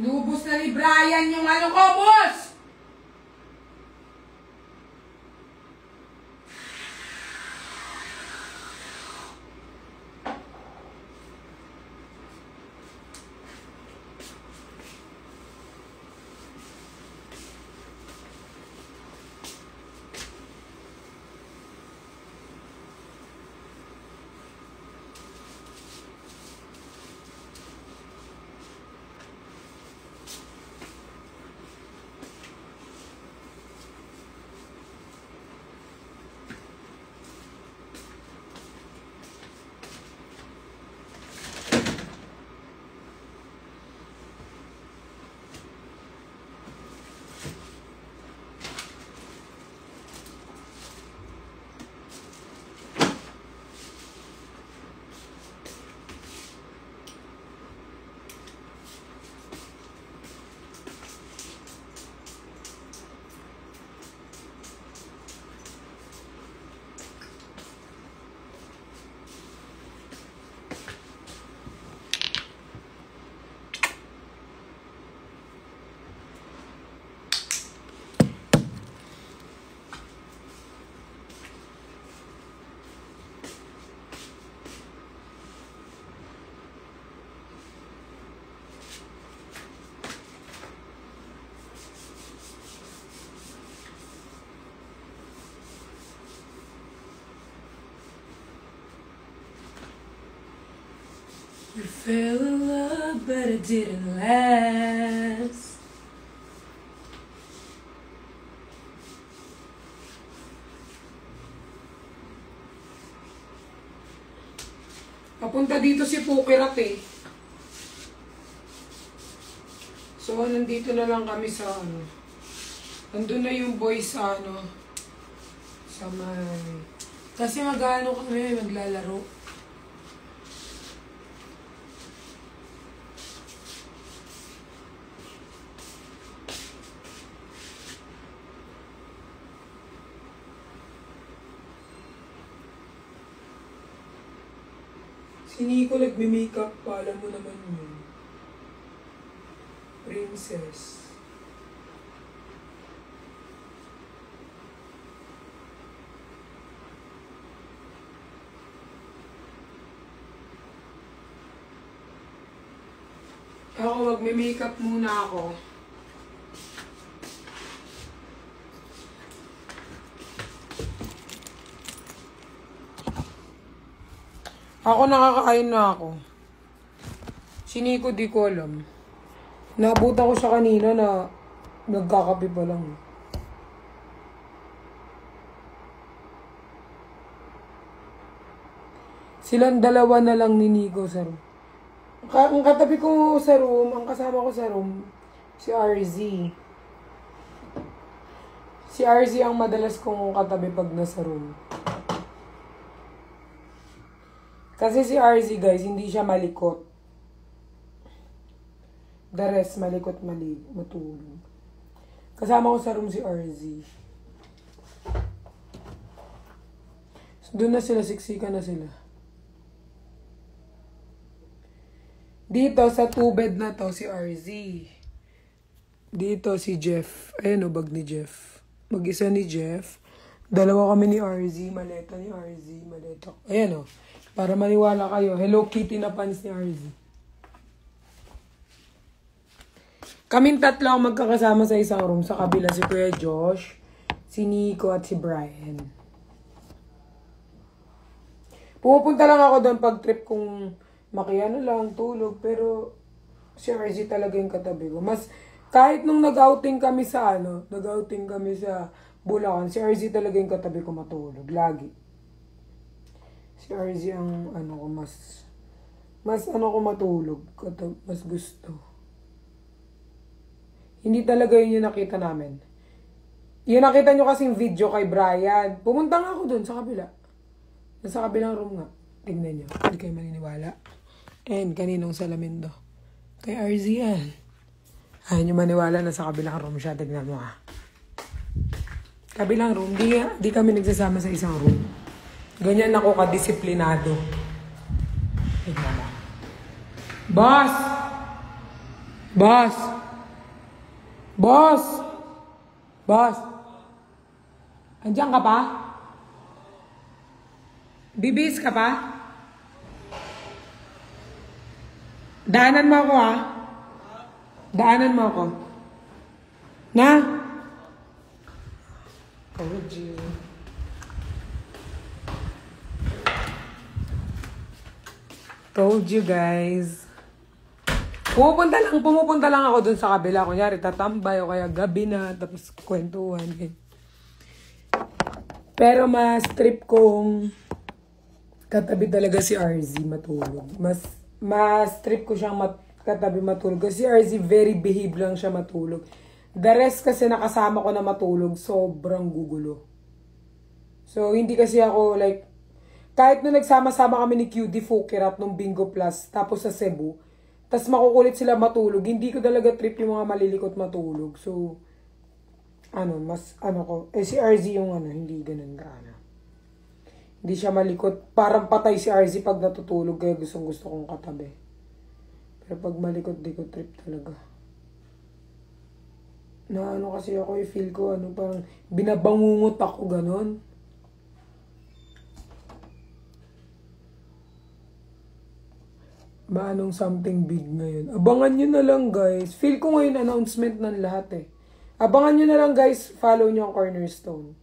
Inubos na ni Brian yung ano ko, boss! We fell in love, but it didn't last. Papunta dito si Pukirat eh. So, nandito na lang kami sa ano. Nandun na yung boys sa ano. Sa may... Kasi mag-ano kami, maglalaro. Si Nico nagme-makeup pa, alam mo naman yun. Princess. Ako, magme-makeup muna ako. Ako nakakain na ako. Si Nico di ko alam. Naabutan ko siya kanina na nagkakape pa lang. Silang dalawa na lang ni Nico sa room. Ang katabi ko sa room, ang kasama ko sa room, si RZ. Si RZ ang madalas kong katabi pag nasa room. Kasi si RZ guys, hindi siya malikot. The rest, malikot matulog. Kasama ko sa room si RZ. So, doon na sila, siksikan na sila. Dito, sa 2-bed na to, si RZ. Dito, si Jeff. Ayan o, bag ni Jeff. Mag-isa ni Jeff. Dalawa kami ni RZ. Maleta ni RZ. Maleta. Ayan o. Para maniwala kayo. Hello Kitty na pants ni RZ. Kaming tatlo ang magkakasama sa isang room. Sa kabila si Kuya Josh, si Nico at si Brian. Pupunta lang ako doon pag trip kung makiyano lang, tulog. Pero si RZ talaga yung katabi ko. Mas kahit nung nag-outing kami sa Bulacan, si RZ talaga yung katabi ko matulog. Lagi. Si RZ ang ano ko mas ano ko matulog. Mas gusto. Hindi talaga yun yung nakita namin. Yung nakita nyo kasing video kay Brian. Pumunta nga ako dun sa kabila. Nasa kabilang room nga. Tignan nyo. Hindi kayo maniniwala. And kaninong salamin do? Kay RZ yan. Ayaw nyo maniwala na sa kabilang room siya. Tignan mo ha. Kabilang room. Di kami nagsasama sa isang room. Ganyan ako kadisiplinado. Tignan mo. Boss! Boss! Boss! Boss! Andiyan ka pa? Bibis ka pa? Daanan mo ako ah. Daanan mo ako. Na? Told you. Told you guys. Pumupunta lang ako dun sa kabila. Kunyari, tatambay o kaya gabi na, tapos kwentuhan. Pero mas trip kong katabi talaga si RZ matulog. Mas trip ko siyang katabi matulog. Kasi si RZ very behave lang siya matulog. The rest kasi nakasama ko na matulog, sobrang gugulo. So, hindi kasi ako like, kahit nung nagsama-sama kami ni QD Fukirat nung Bingo Plus, tapos sa Cebu, tas makukulit sila matulog, hindi ko talaga trip yung mga malilikot matulog. So, si RZ yung hindi ganun gaana. Hindi siya malikot. Parang patay si RZ pag natutulog, kaya gusto kong katabi. Pero pag malikot, di ko trip talaga. Na kasi ako, feel ko, parang binabangungot ako, ganon. Manong something big ngayon. Abangan nyo na lang, guys. Feel ko ngayon announcement ng lahat eh. Abangan nyo na lang, guys. Follow nyo ang Cornerstone.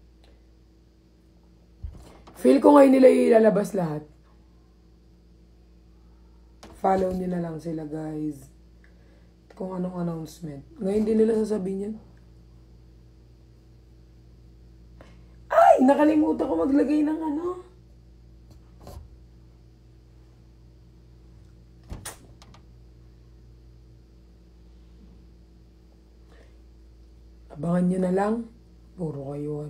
Feel ko ngayon nila ilalabas lahat. Follow nyo na lang sila, guys. Kung anong announcement. Ngayon din nila sasabihin yan. Ay! Nakalimutan ko maglagay ng Abangan nyo na lang. Puro kayo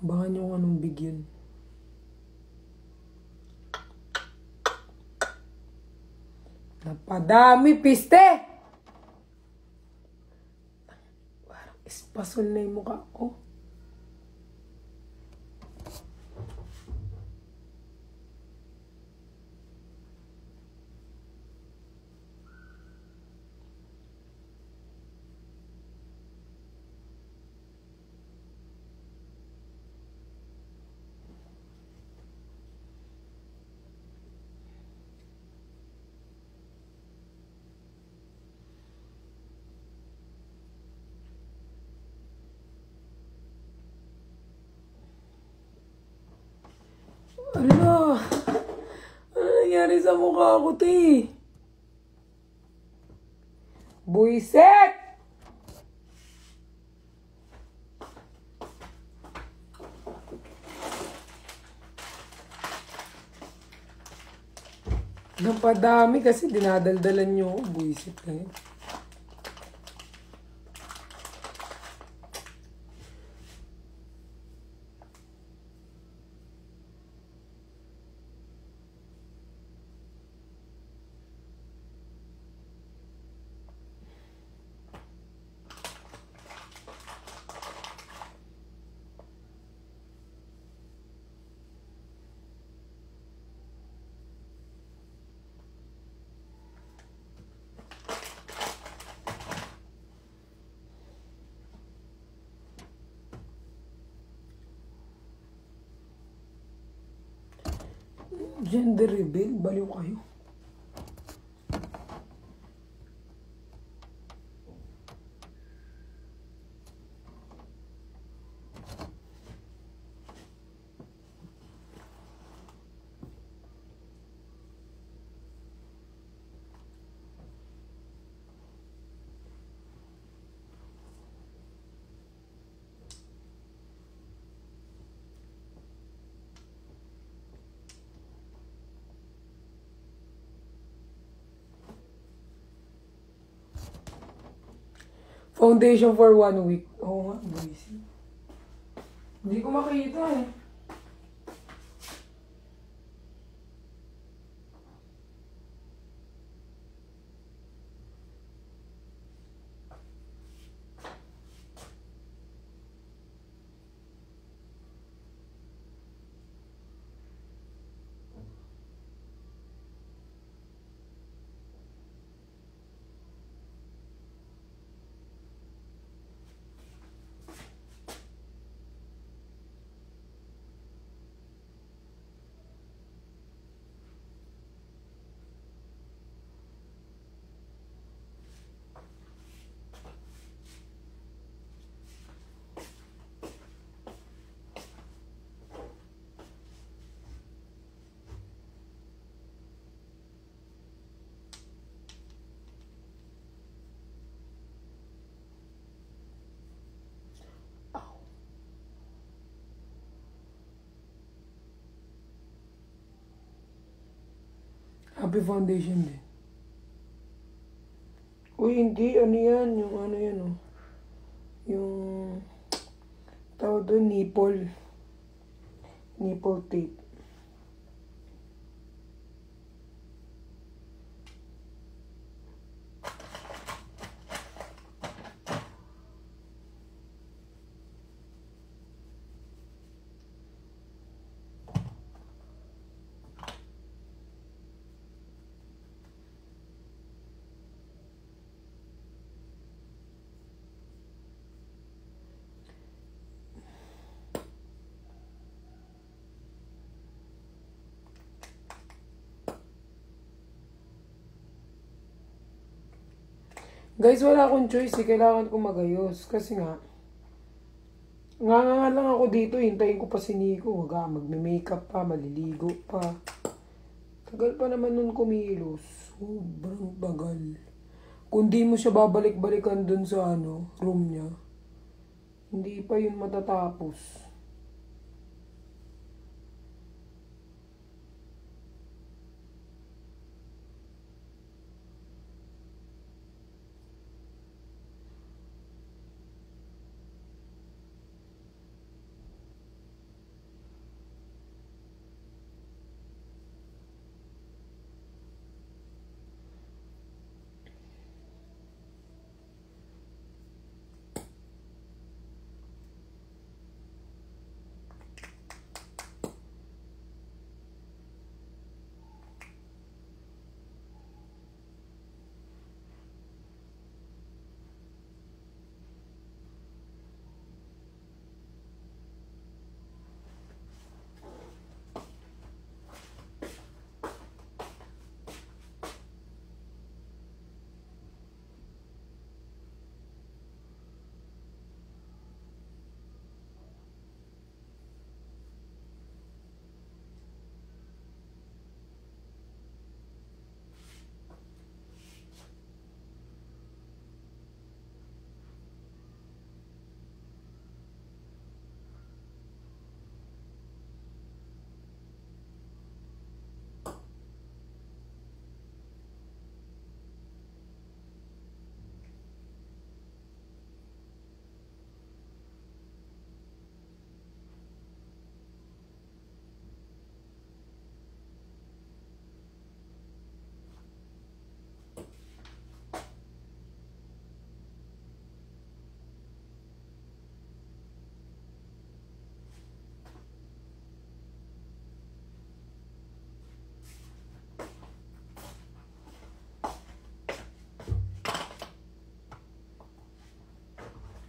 Abangan nyo kung anong big yun. Napadami piste! Parang espasol na yung mukha ko. Ano nangyari sa mukha ko, te? Buisit! Napadami kasi dinadaldalan nyo. Buisit na yun. Gender reveal? Baliw kayo. Foundation for 1 week. Oo nga, busy. Hindi ko makita eh. Happy Foundation din. Uy, hindi. Ano yan? Yung ano yan, oh. Yung... tawag doon, nipple. Nipple tape. Guys, wala akong choice eh. Kailangan ko magayos. Kasi nga lang ako dito. Hintayin ko pa si Nico. Magme-makeup pa, maliligo pa. Tagal pa naman nun kumilos. Sobrang tagal. Kung di mo siya babalik-balikan dun sa room niya, hindi pa yun matatapos.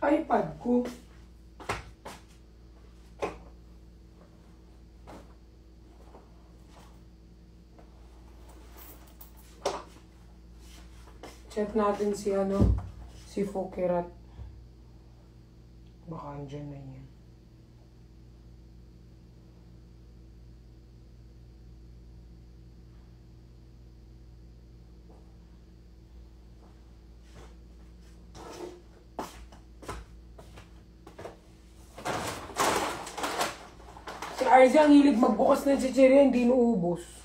iPad ko. Chat natin si Fokerat. Baka andyan na yan. Si RZ ang hilig magbukas ng chichirya, hindi naubos.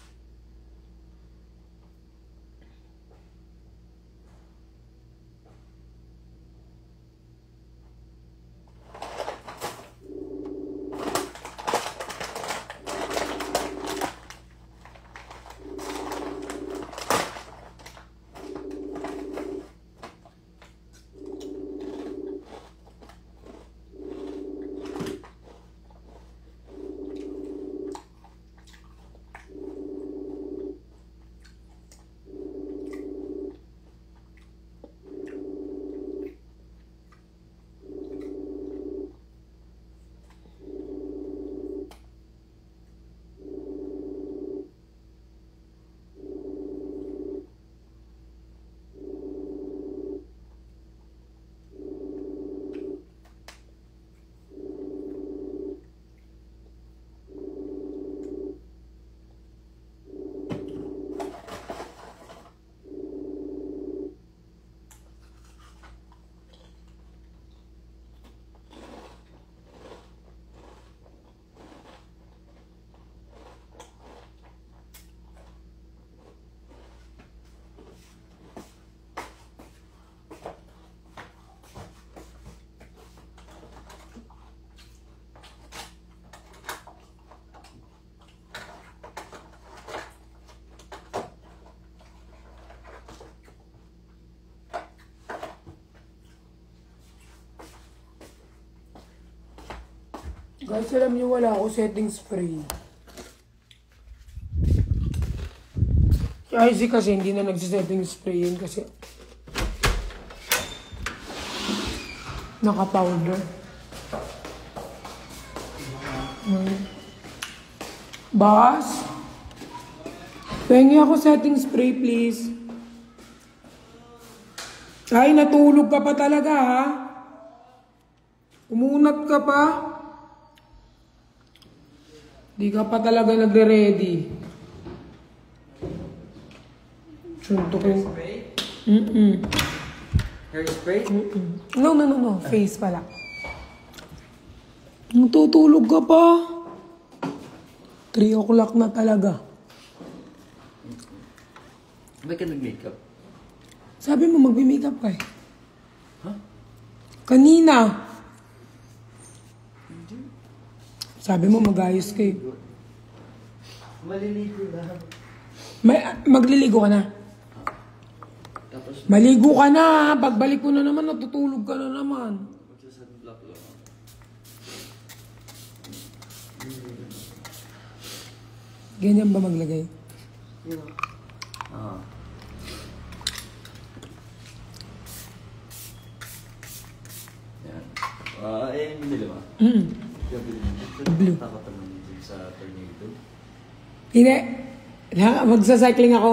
Guys, alam niyo wala ako setting spray. Si Izzy kasi hindi na nagsisetting spray yun kasi naka-powder. Boss? Pengi ako setting spray, please. Ay, natulog ka pa talaga, ha? Umunat ka pa? Di ka pa talaga nagre-ready. Suntukin. Spray? Hair spray? No. Face pala. Natutulog ka pa. 3 o'clock na talaga. Ba't ka nag-makeup? Sabi mo magbi-makeup ka eh. Huh? Kanina. Sabi mo mag-ayos ka eh. Maliligo lang. Magliligo ka na. Tapos Maligo ka na. Pagbalik mo na naman, natutulog ka na naman. magsasunblock lang. Ganyan ba maglagay? Ah. Yan. Binili mo? Blue. Takot naman din sa tornado. Hindi. Magsa-cycling ako.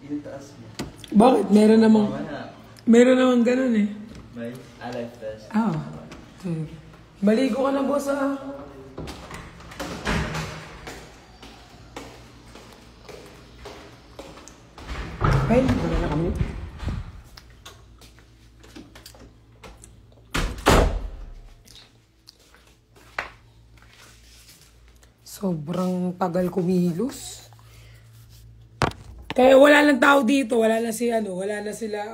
Initaas mo. Bakit? Meron namang ganun eh. May alive test. Maligo ka na, boss, ah. Ay, wala na kami. Sobrang tagal kumilos. Kaya wala lang tao dito. Wala na sila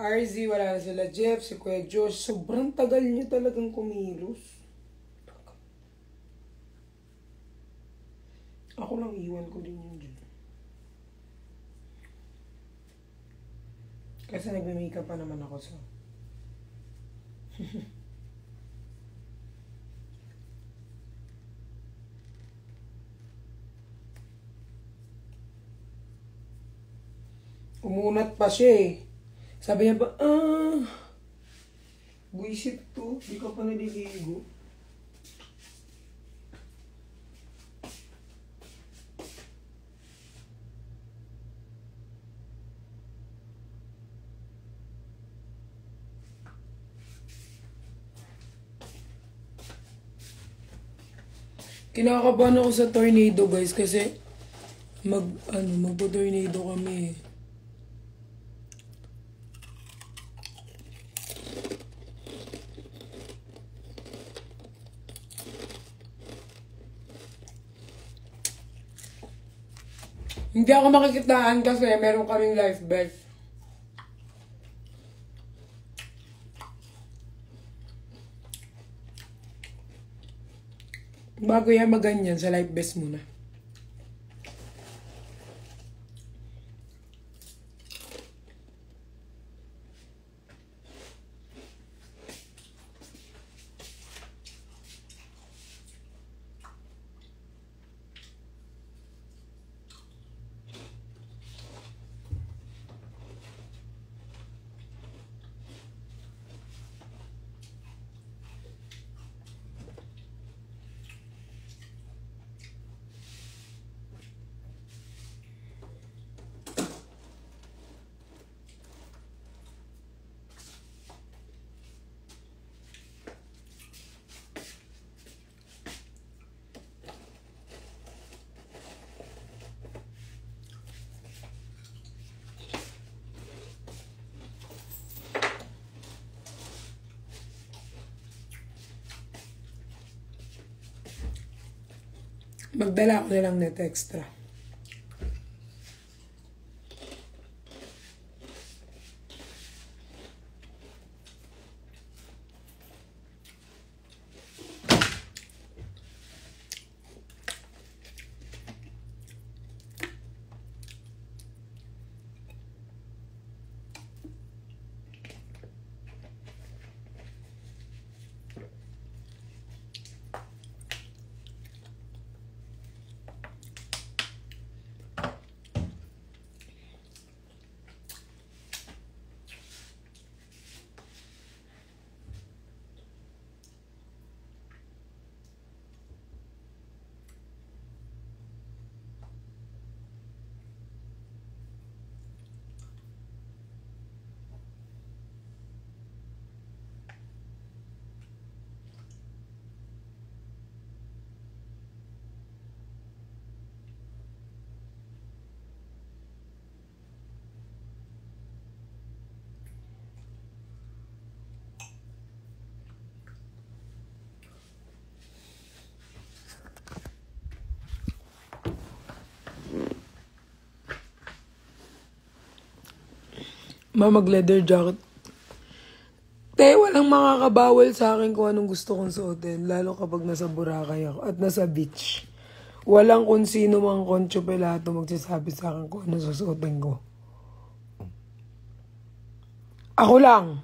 RZ, wala na sila Jeff, si Kuya Josh. Sobrang tagal niya talagang kumilos. Ako lang iwan ko din yun dyan. Kasi nagme-makeup pa naman ako sa... Umunat pa siya eh. Sabi niya pa, buisit to, di ka pa naliligo. Kinakabahan ako sa tornado, guys, kasi magpo-tornado kami. Hindi ako makikitaan kasi meron kaming life belt. Bago yan maganyan, sa life vest muna. Magdala ako na lang net extra. Mag-leather jacket. Te, walang makakabawal sa akin kung anong gusto kong suotin. Lalo kapag nasa Boracay ako at nasa beach. Walang kung sino mang koncho pelato magsasabi sa akin kung ano susuotin ko. Ako lang.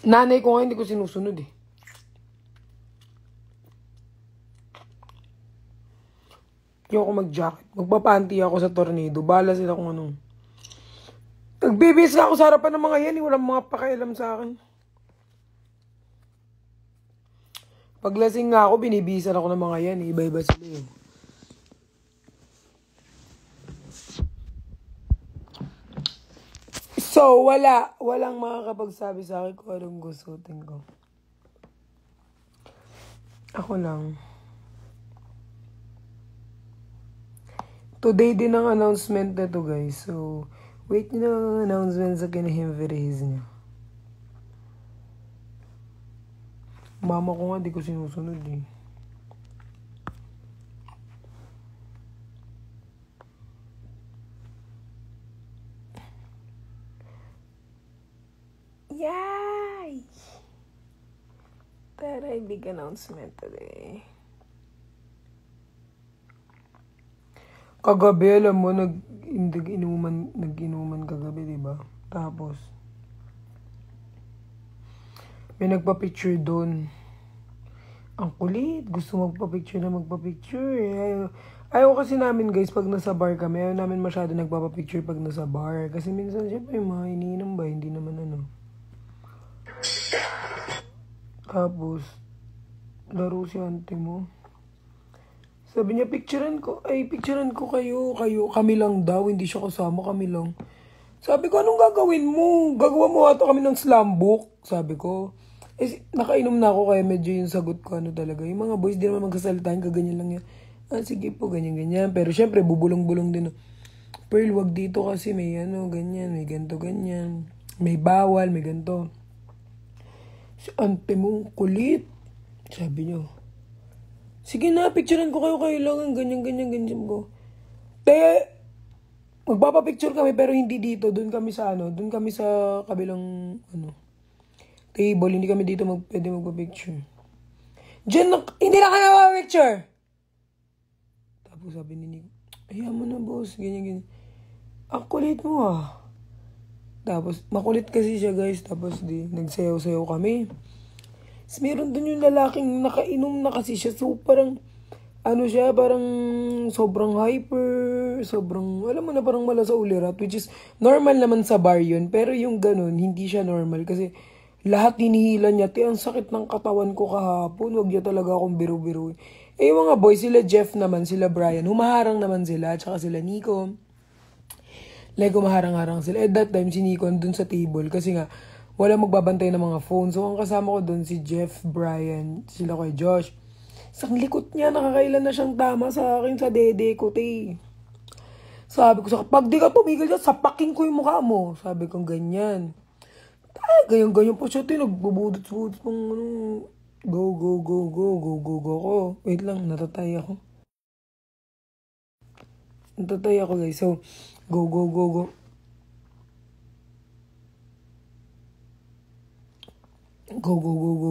Nanay ko nga hindi ko sinusunod eh. Hindi ako mag-jacket. Magpapanty ako sa tornado. Bahala sila kung anong. Nagbibis nga ako sa harapan ng mga yan eh. Walang mga pakialam sa akin. Paglasing nga ako, binibisan ako ng mga yan eh. Iba-iba sila eh. So, walang makakapagsabi sa akin kung anong gustutin ko. Ako lang. Today din ang announcement na to guys. So, wait nyo na ang announcement sa kinahimveriz niya. Mama ko nga, di ko sinusunod eh. Yay! Very big announcement today. Kagabi, alam mo, nag-inuman kagabi, diba? Tapos, may nagpa-picture doon. Ang kulit. Gusto magpa-picture na magpa-picture. Ayaw kasi namin, guys, pag nasa bar kami, ayaw namin masyado nagpapa-picture pag nasa bar. Kasi minsan, syempre, mga iniinom ba? Hindi naman ano. Tapos, laro si auntie mo. Sabi niya, picturean ko kayo, kami lang daw, hindi siya kasama, kami lang. Sabi ko, anong gagawin mo? Gagawa mo ata kami ng slam book, sabi ko. Nakainom na ako, kaya medyo yung sagot ko, ano talaga. Yung mga boys, di naman magsasalitahin, kaganyan lang yan. Sige po, ganyan-ganyan. Pero syempre, bubulong-bulong din. Pearl, wag dito kasi may ano, ganyan, may ganto, ganyan. May bawal, may ganto. Si ante mong kulit. Sabi niyo, sige na, picturean ko kayo lang, ganyan ko. Magpapapicture kami pero hindi dito, doon kami sa kabilang, table, hindi kami dito pwede magpapicture. Diyan, hindi na kayo magpapicture! Tapos sabi ni Nico, ayaw mo na boss, ganyan. Ang kulit mo ah. Tapos, makulit kasi siya guys, tapos nagsayaw-sayaw kami. Tapos meron dun yung lalaking nakainom na kasi siya. So parang, parang sobrang hyper, alam mo na parang mala sa ulirat. Which is, normal naman sa bar yun. Pero yung ganun, hindi siya normal. Kasi lahat hinihila niya. Ang sakit ng katawan ko kahapon. Huwag niya talaga akong biru-biru. Yung mga boys, sila Jeff naman, sila Brian. Humaharang naman sila. Tsaka sila Nico. Like, humaharang-harang sila. At that time, si Nico dun sa table. Kasi nga, wala magbabantay ng mga phone. So, ang kasama ko doon si Jeff, Brian, sila kay Josh. Isang likot niya, nakakailan na siyang tama sa akin sa dede ko, te. Sabi ko, pag di ka tumigil dyan, sapakin ko yung mukha mo. Sabi ko, ganyan. Ganyan po siya, te. Nagbubudot-budot pang go ko. Wait lang, natatay ako. Guys. So, go. Go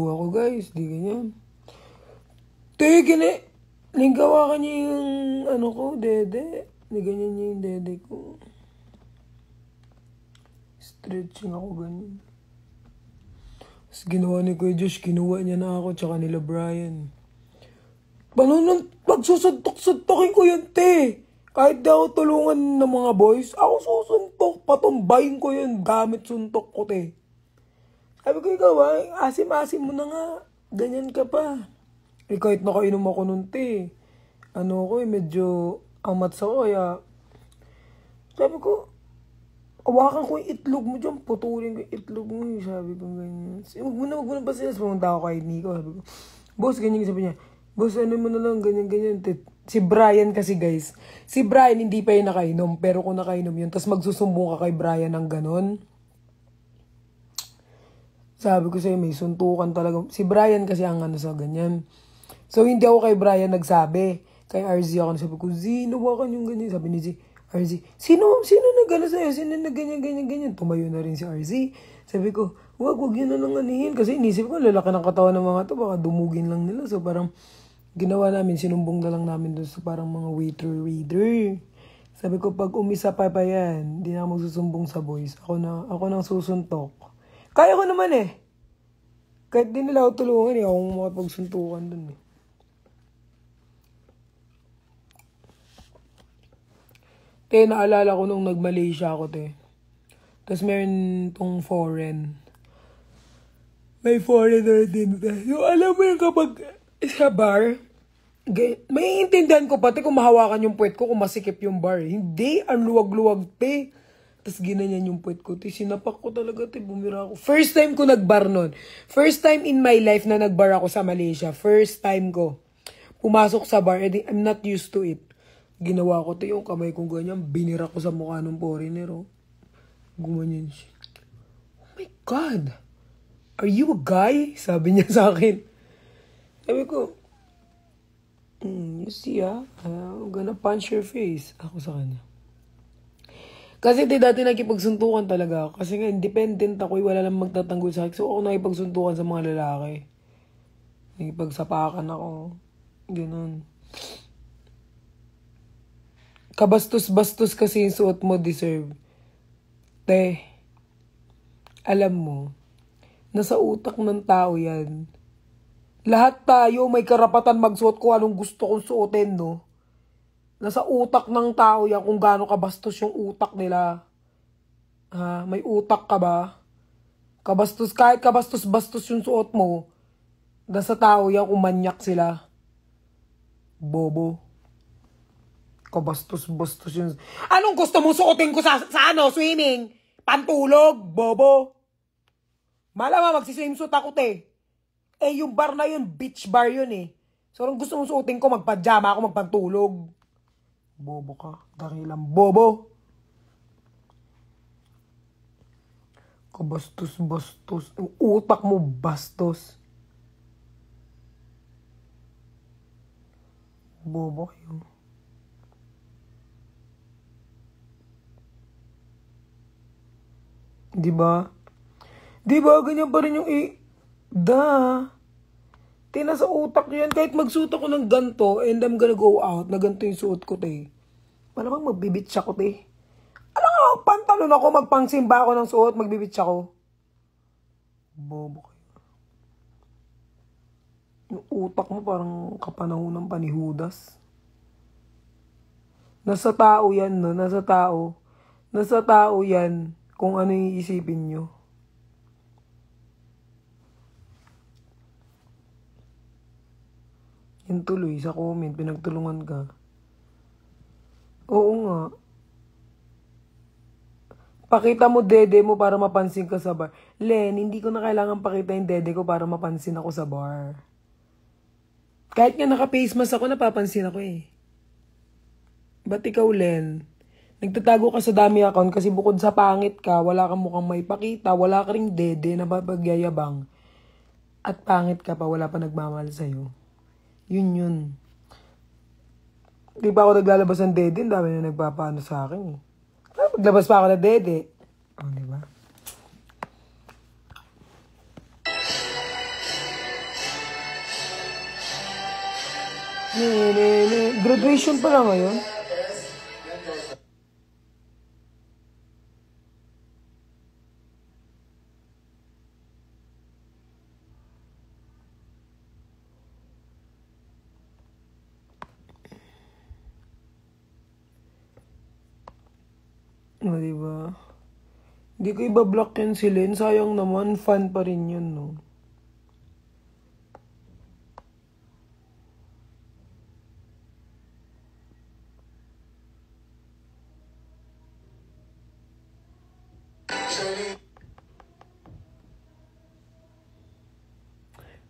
ako guys, di ganyan. Ninggawa ka niya yung dede. Ganyan niya yung dede ko. Stretching ako ganyan. Tapos ginawa ni Kuya Josh, kinuha niya na ako, tsaka nila Brian. Pagsusuntok-suntokin ko yun, te. Kahit di ako tulungan ng mga boys, ako susuntok, patumbayin ko yun, gamit suntok ko, te. Sabi ko, ikaw asim-asim mo na nga. Ganyan ka pa. Kahit nakainom ako nun, te. Medyo amats ako, kaya. Sabi ko, awakan ko yung itlog mo dyan, putulin ko yung itlog mo. Sabi ko, ganyan. Huwag mo na ba sila, pumunta ako kay Nico. Sabi ko, boss, ganyan, sabi niya. Boss, mo na lang, ganyan. Si Brian kasi, guys. Si Brian, hindi pa yung nakainom. Pero kung nakainom yun, tapos magsusumbong ka kay Brian ng ganon. Sabi ko sa'yo, may suntukan talaga. Si Brian kasi ang sa ganyan. So, hindi ako kay Brian nagsabi. Kay RZ ako, sabi ko, Z, nawakan yung ganyan. Sabi ni Z, RZ, sino nag-ano sa'yo? Sino nag-ganyan? Tumayo na rin si RZ. Sabi ko, wag yun na lang anihin. Kasi inisip ko, lalaki ng katawan ng mga to, baka dumugin lang nila. So parang, ginawa namin, sinumbong na lang namin doon sa parang mga waiter. Sabi ko, pag umisa pa yan, hindi na ako magsusumbong sa boys. Ako nang susuntok. Kaya ko naman eh. Kahit di nila ako tulungan eh, ako makapagsuntukan doon eh. Te, naalala ko nung nag-Malaysia ako, te. Tapos meron tong foreign. May foreigner din, te. Yung alam mo yung kapag sa bar, may intindihan ko pati kung mahawakan yung puwet ko, kung masikip yung bar. Hindi, ang luwag-luwag, te. Tapos ginanyan yung puwet ko, te. Sinapak ko talaga, te. Bumira ako. First time ko nagbar nun. First time in my life na nagbar ako sa Malaysia. First time ko. Pumasok sa bar, edi I'm not used to it. Ginawa ko, te, yung kamay kong ganyan, binira ko sa mukha ng foreigner, oh. Gumanyan siya. Oh my God! Are you a guy? Sabi niya sa akin. Sabi ko, you see, I'm gonna punch your face. Ako sa kanya. Kasi dati nakipagsuntukan talaga ako. Kasi nga, independent ako, wala lang magtatanggol sa akin. So ako nakipagsuntukan sa mga lalaki. Nakipagsapakan ako. Ganun. Kabastos-bastos kasi yung suot mo, deserve. Te, alam mo, nasa utak ng tao yan. Lahat tayo may karapatan magsuot kung anong gusto kong suotin, no? Nasa utak ng tao yan kung gaano kabastos yung utak nila. Ha? May utak ka ba? Kabastos, kahit kabastos-bastos yung suot mo, nasa tao yan kung manyak sila. Bobo. Kabastos-bastos yun. Anong gusto mo suotin ko sa swimming? Pantulog, bobo. Malamang magsiswimsuit ako, te. Eh, yung bar na yun, beach bar yun eh. So, anong gusto mo suotin ko? Magpajama ako, magpantulog. Bobo ka. Dakilang bobo. Kabastos-bastos. Yung utak mo, bastos. Bobo kayo. Diba? Diba? Ganyan pa rin yung Tina sa utak yan. Kahit magsuot ako ng ganto and I'm gonna go out na ganto yung suot ko, te. Malamang magbibitch ako, te. Alam mo, pantalon ako, magpangsimba ako ng suot, magbibitch ako. Bobo kayo. Yung utak mo parang kapanahonan pa ni Judas. Nasa tao yan, no? Nasa tao. Nasa tao yan kung ano yung isipin nyo. Yan tuloy sa comment, pinagtulungan ka. Oo nga. Pakita mo dede mo para mapansin ka sa bar. Len, hindi ko na kailangan pakita yung dede ko para mapansin ako sa bar. Kahit nga naka-face mask ako, napapansin ako eh. Ba't ikaw, Len? Nagtatago ka sa dami account kasi bukod sa pangit ka, wala kang mukhang may pakita, wala ka ring dede na papagyayabang. At pangit ka pa, wala pa nagmamahal sa'yo. Yun. Di ba ako naglalabas ng dede? Ang dami na nagpapaano sa akin eh. Maglabas pa ako ng dede. Oh, di ba? Graduation pa lang ngayon. O, diba? Hindi ko ibablock yan si Len. Sayang naman, fan pa rin yun, no?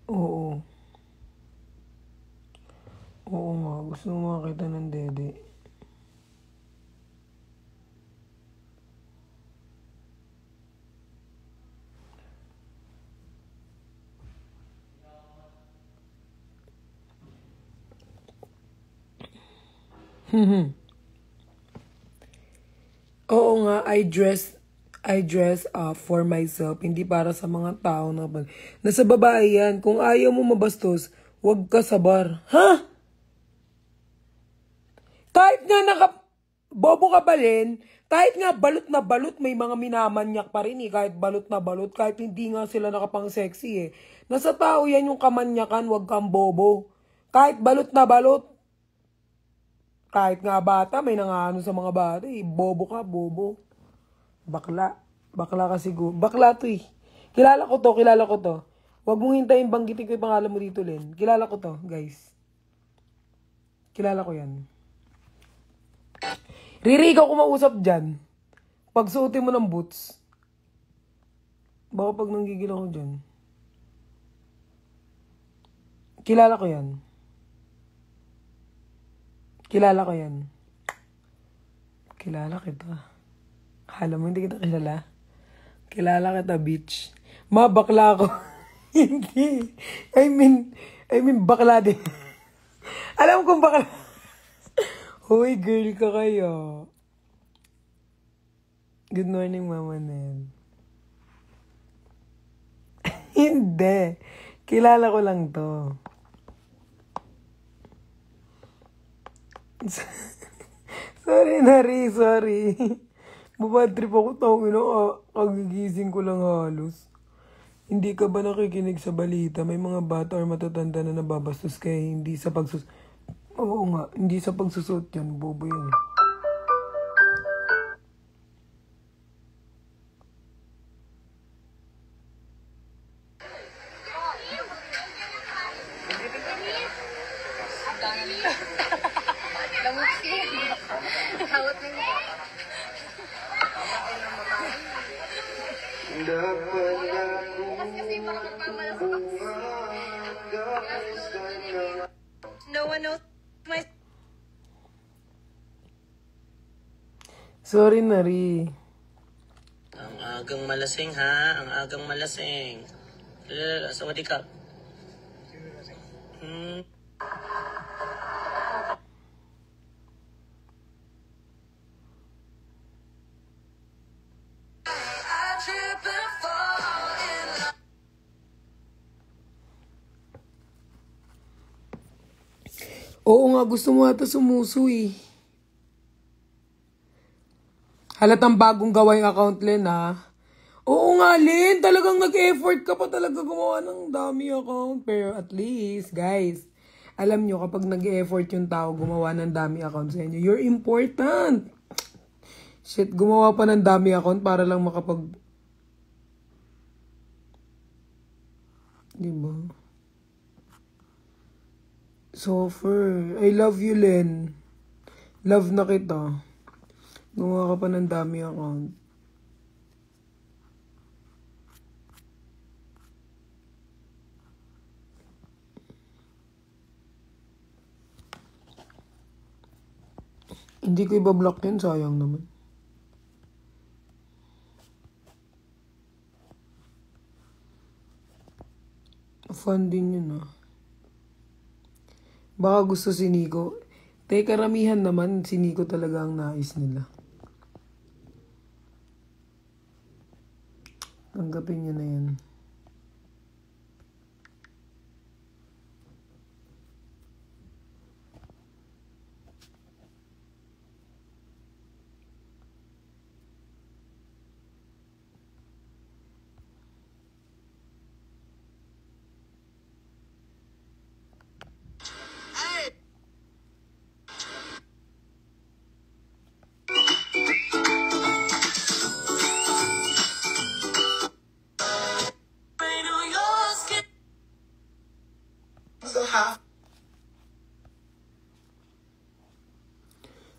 Oo. Oo nga, gusto mo makita ng dede. Oo nga, I dress for myself, hindi para sa mga tao na nasa babae yan. Kung ayaw mo mabastos, wag ka sa bar. Ha? Kahit nga bobo ka ba rin, kahit nga balot na balot, may mga minamanyak pa rin eh. Kahit balot na balot, kahit hindi nga sila nakapang sexy eh. Nasa tao yan yung kamanyakan, wag kang bobo. Kahit balot na balot, kahit nga bata, may nangaano sa mga bata eh. Bobo ka, bobo. Bakla. Bakla ka siguro. Bakla to eh. Kilala ko to. Wag mong hintayin banggitin ko yung pangalan mo dito, Len. Kilala ko to, guys. Kilala ko yan. Riri, ikaw kumausap dyan. Pag suotin mo ng boots. Baka pag nanggigil ako dyan. Kilala ko yan. Kilala kita. Alam mo, hindi kita kilala. Kilala kita, bitch. Bakla ako. Hindi. I mean, bakla din. Alam kong bakla. Hoy, girl ka kayo. Good morning, Mama Nel. Hindi. Kilala ko lang to. Sorry, Nari. Sorry. Babad trip ako. Tawin ako. Kagigising ko lang halos. Hindi ka ba nakikinig sa balita? May mga bata or matatanda na nababastos kaya hindi sa pagsus... Oo nga, hindi sa pagsusot yan. Bobo yan. No one knows my... Sorry, Nari. Ang agang malasing ha, ang agang malasing. Sawadee ka. Oo nga, gusto mo ata sumuso eh. Halatang bagong gawa yung account, Len, ha? Oo nga, Len. Talagang nag-effort ka pa talaga gumawa ng dami account. Pero at least, guys, alam nyo, kapag nag-effort yung tao gumawa ng dami account sa inyo, you're important. Shit, gumawa pa ng dami account para lang makapag... Diba? Sofer. I love you, Len. Love na kita. Gumawa ka pa ng dami account. Hindi ko ibablock yun. Sayang naman. Fun din yun, ah. Baka gusto si Nico. Karamihan naman, si Nico talaga ang nais nila. Tanggapin nyo na yan.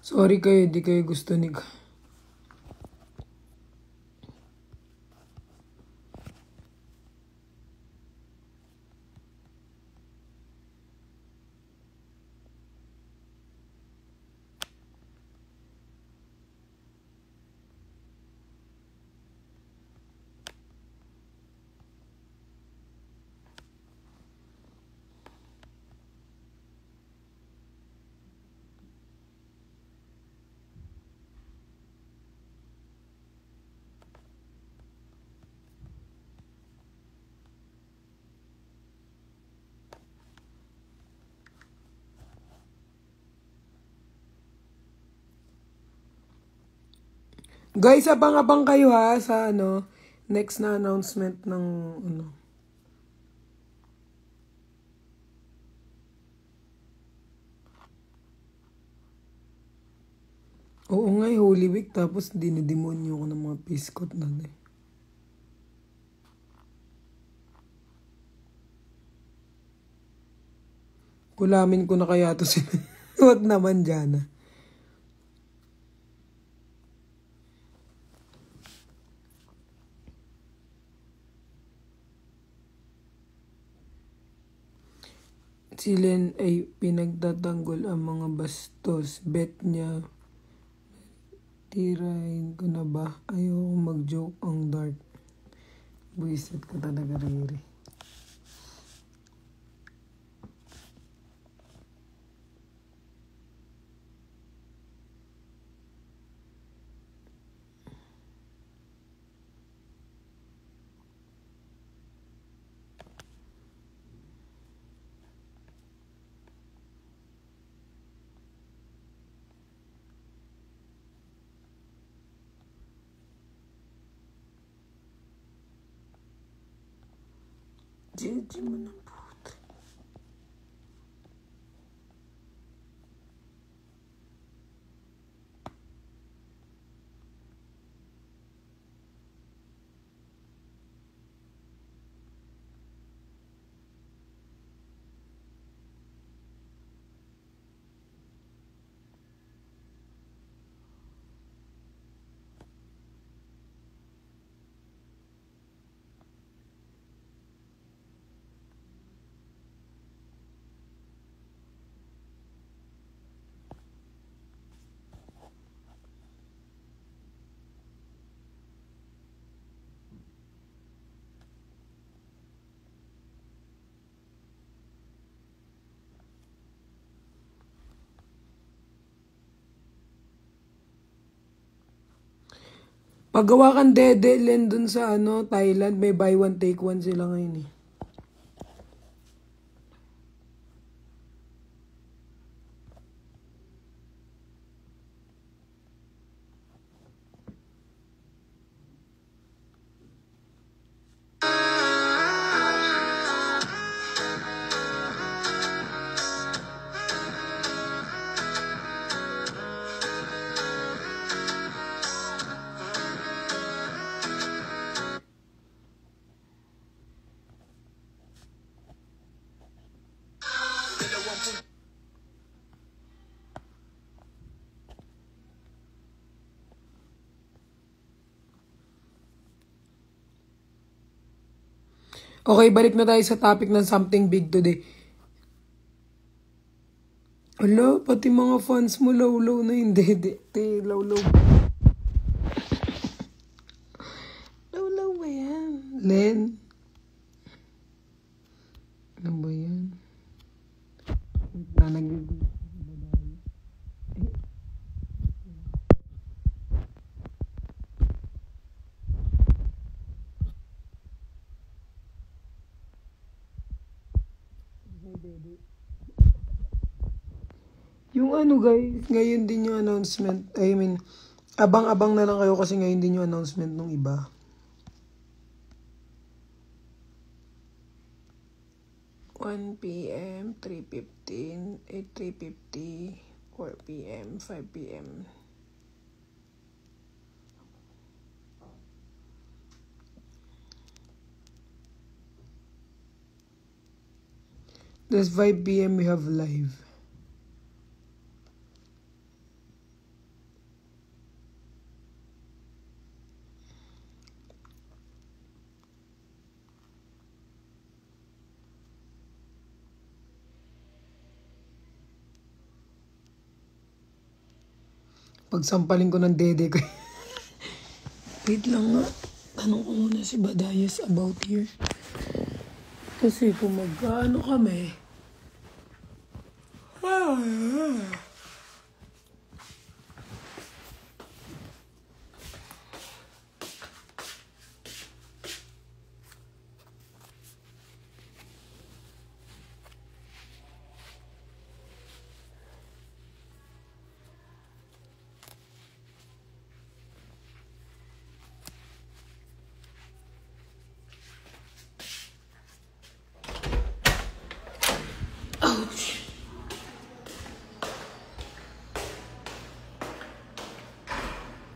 Sorry kayo, di kayo gusto ni... Guys, abang-abang kayo ha sa next na announcement ng Oo nga, Holy Week, tapos dinidemonyo ko ng mga piskot na Kulamin ko na kaya to si Wag naman dyan Si Len ay pinagtatanggol ang mga bastos. Bet niya, tirahin ko na ba? Ayoko mag-joke ang dark. Buisit ko talaga, Riri. Gigi mo na puta. Paggawa kang Dede Len dun sa Thailand, may buy one take one sila ngayon eh. Okay, balik na tayo sa topic ng something big today. Ala, pati mga fans mo low-low na yung Dede. Low-low. Low-low ba yan? Len? Ano ba yan? Nanagigil. Yung guys, ngayon din yung announcement. I mean, abang-abang na lang kayo kasi ngayon din yung announcement ng iba. PM, 3:15, 3:50, 4 PM, 5 PM. This 5 PM we have live. Pagsampaling ko ng Dede ko. Wait lang nga. Tanong ko muna si Badayas about here. Kasi kung magkano kami.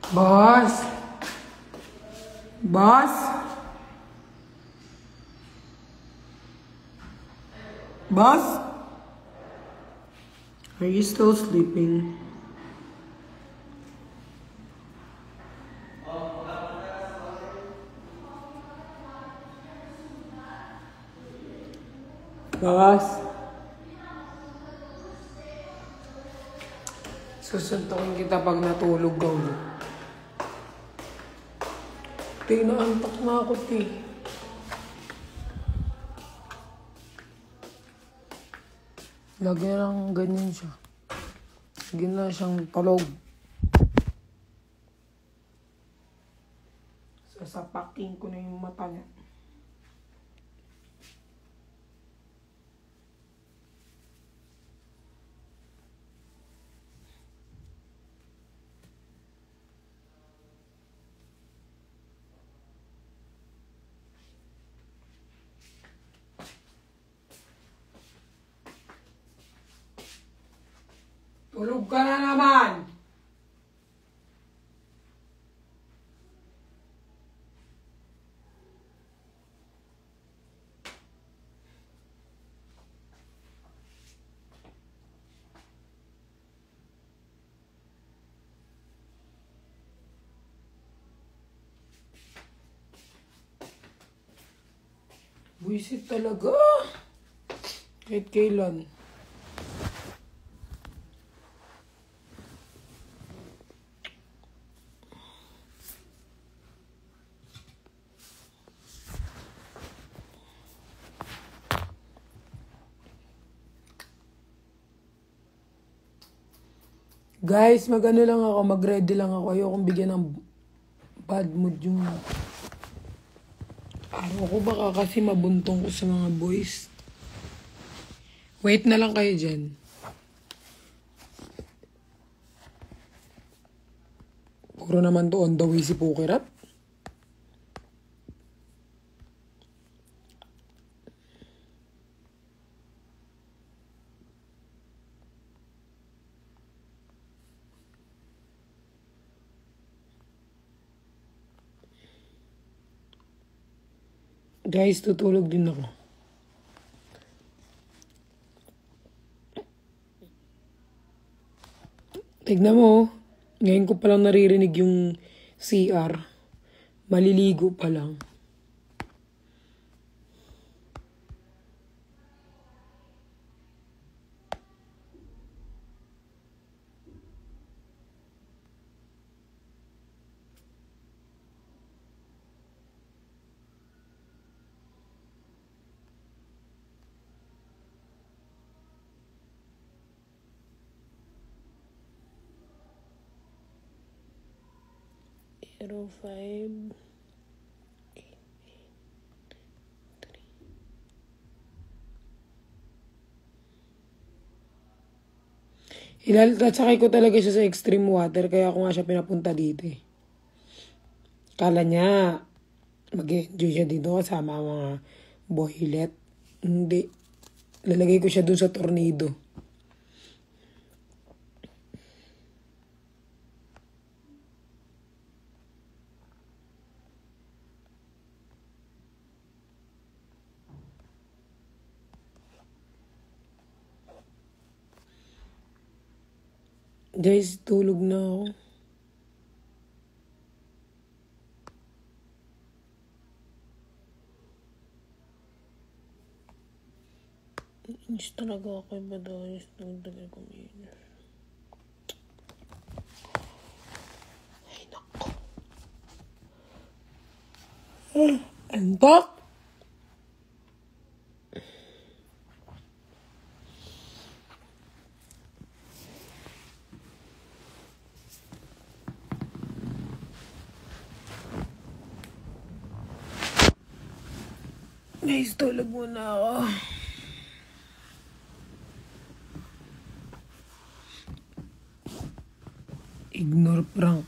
Boss? Boss? Boss? Are you still sleeping? Boss? Susuntokin kita pag natulog ka ulit. Naantok na ako, Lagi na lang ganyan siya. Lagi na siyang palog. Sasapakin ko na yung mata niya. Tulog ka na naman! Buisit talaga. Kahit kailan. Guys, mag-ano lang ako, mag-ready lang ako. Ayokong bigyan ng bad mood yung araw ko. Baka kasi mabuntong ko sa mga boys. Wait na lang kayo dyan. Puro naman to on the way si Pukirat. Guys, tutulog din ako. Tignan mo, ngayon ko palang naririnig yung CR. Maliligo pa lang. Zero, 5, 8, 3. Tatsakay ko talaga siya sa extreme water, kaya ako nga siya pinapunta dito eh. Kala niya, mag-enjoy siya dito kasama mga boylet. Hindi. Lalagay ko siya dun sa tornado. Guys, tulog na ako. Inis talaga ako iba dahil nagdagal kumilos. Ay, nako. Antok? Guys, tulog muna ako. Ignore prank.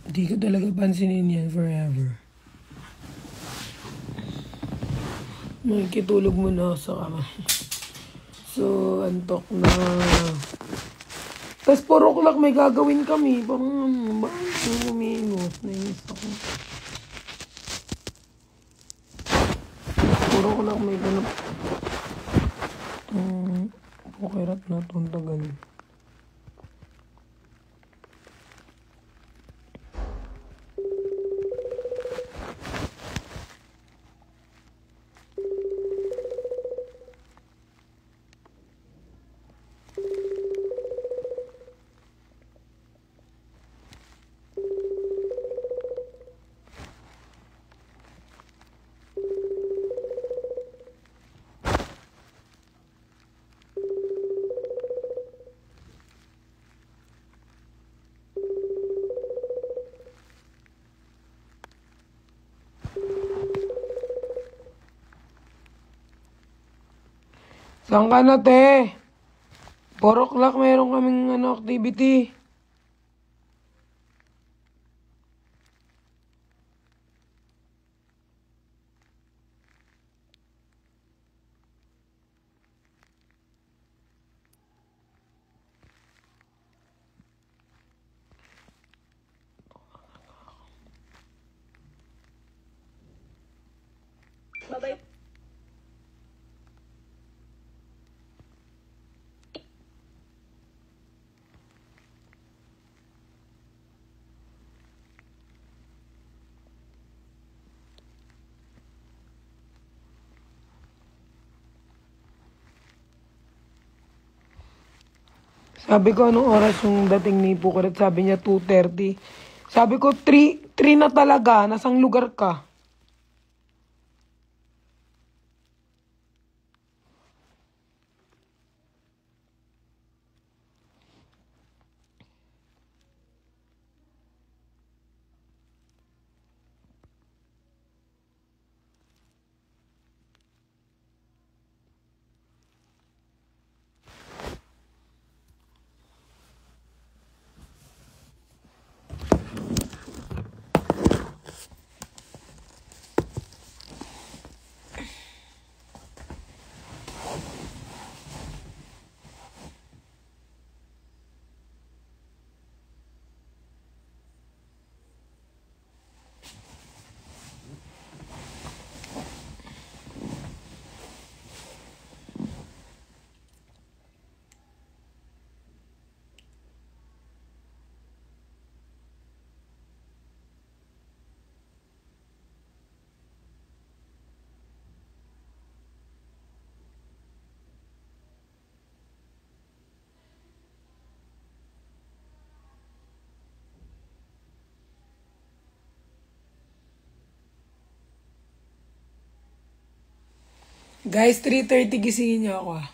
Hindi ko talaga pansinin yan forever. Makikitulog muna ako sa kama. So, antok na. Tapos 4 o'clock may gagawin kami. Parang bakit umiinos? Nainis ako. 4 o'clock may ganap. Okay, rat na itong tagal. Saan ka na, te? 4 o'clock meron kaming activity. Bye-bye. Sabi ko, anong oras yung dating ni Pukaret? Sabi niya, 2:30. Sabi ko, 3 na talaga. Nasang lugar ka? Guys, 3:30 gisingin niyo ako ah.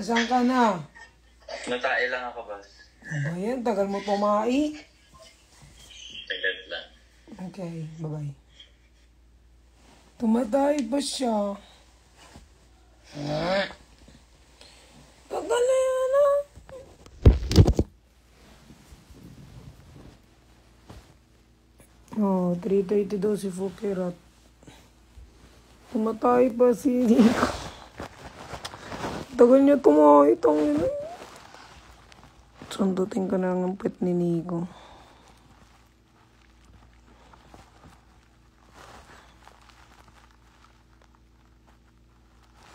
Asan ka na? Natae lang ako, boss. Ano ba yan? Tagal mo tumai. Saglit lang. Okay, bye-bye. Tumatay pa siya. Tagal na yan, ah. Oh, 3:30 daw si Fukirat. Tumatay pa si Nico. Tagal niya tumahay. Itong yun. Sundutin ka na ang pet ni Nico.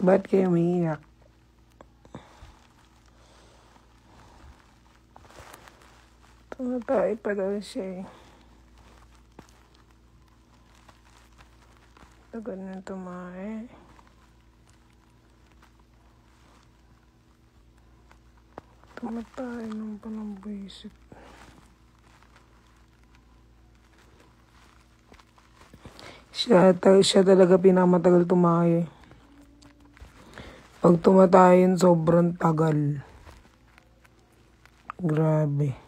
Ba't kayo umiiyak? Tumatay pa daw siya eh. Tagal na tumahay. Tumatay ng panambuisip. Siya talaga pinamatagal tumahay. Pag tumatayin, sobrang tagal. Grabe.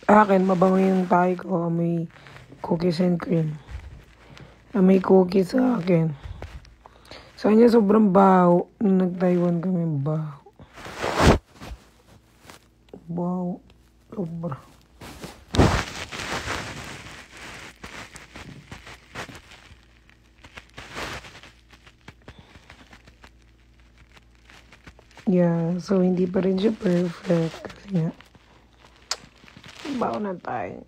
Akin, mabango yung tayo ko. May cookies and cream. May cookies sa akin. Sa kanya sobrang baho. Nung nag-Taiwan kami, baho. Baho. Sobra. Yeah, so hindi pa rin siya perfect. Kasi nga, baho na tayo.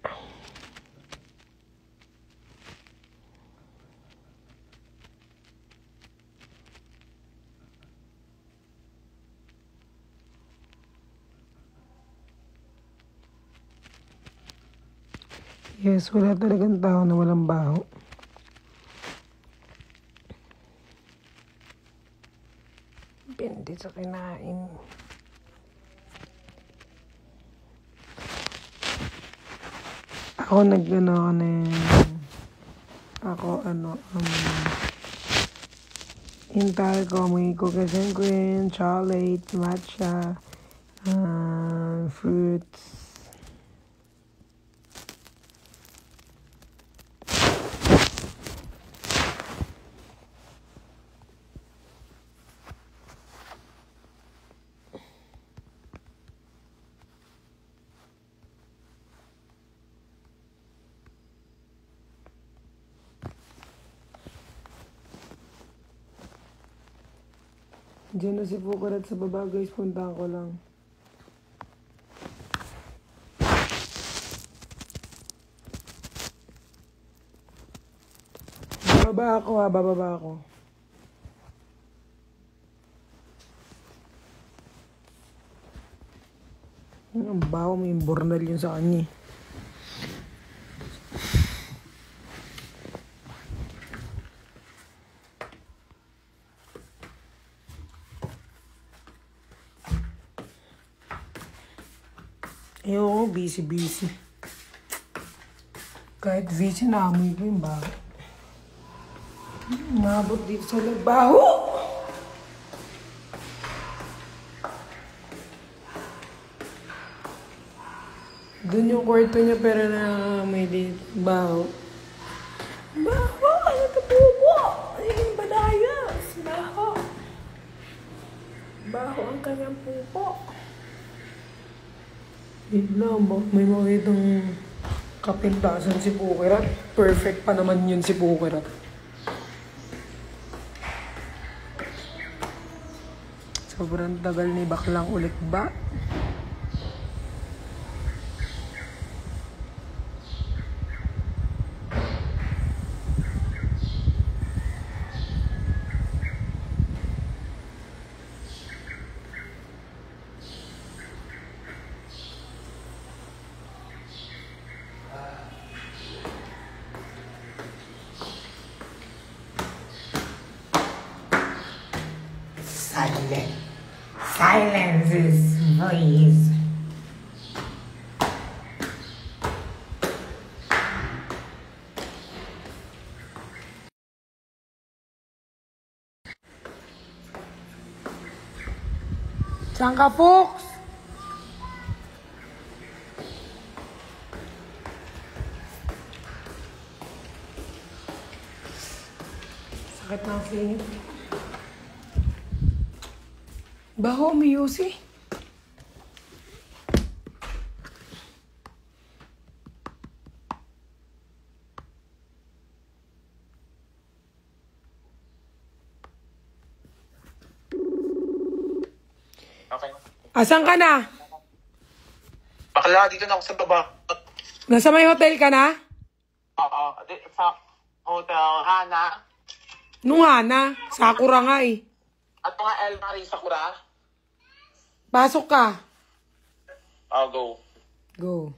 Yes, wala talagang tao na walang baho. Depende sa kinain. Ako hintay ko may cookies and cream, chocolate, matcha, fruits. Diyan na si Fukarat sa baba, guys. Puntahan ko lang. Bababa ako. Ang baho, may bornal yun sa kanya. Ayoko, busy. Kahit busy, naamoy ko yung baho. Umabot dito sa labaho. Doon yung kwarto niya pero naamoy dito. Baho. Baho! Ano ito po? Ayun, badayas. Baho. Baho ang kanyang pupo. Yun lang, may makitang kapintasan si Pukirat. Perfect pa naman yun si Pukirat. Sobrang tagal ni Baklang ulit ba? Silence is voice. Saan ka, Fox? Sakit ng singit. Baho, Miyusi. Okay. Asan ka na? Bakla, dito na ako sa baba. Nasa may hotel ka na? Oo, sa Hotel Hana. Nung Hana, Sakura nga eh. At mga El Marie Sakura. Pasok ka. I'll go. Go.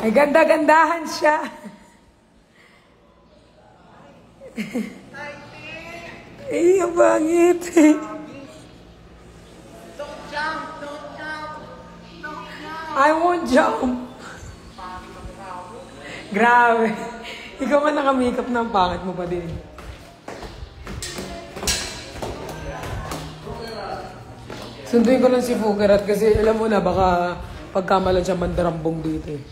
Ay, ganda-gandahan siya. Ay, ang bangit. I won't jump. Grabe. Ikaw man naka-makeup ng pangit mo pa din. Sunduin ko lang si Fukerat kasi alam mo na baka pagkamalan siya mandarambong dito eh.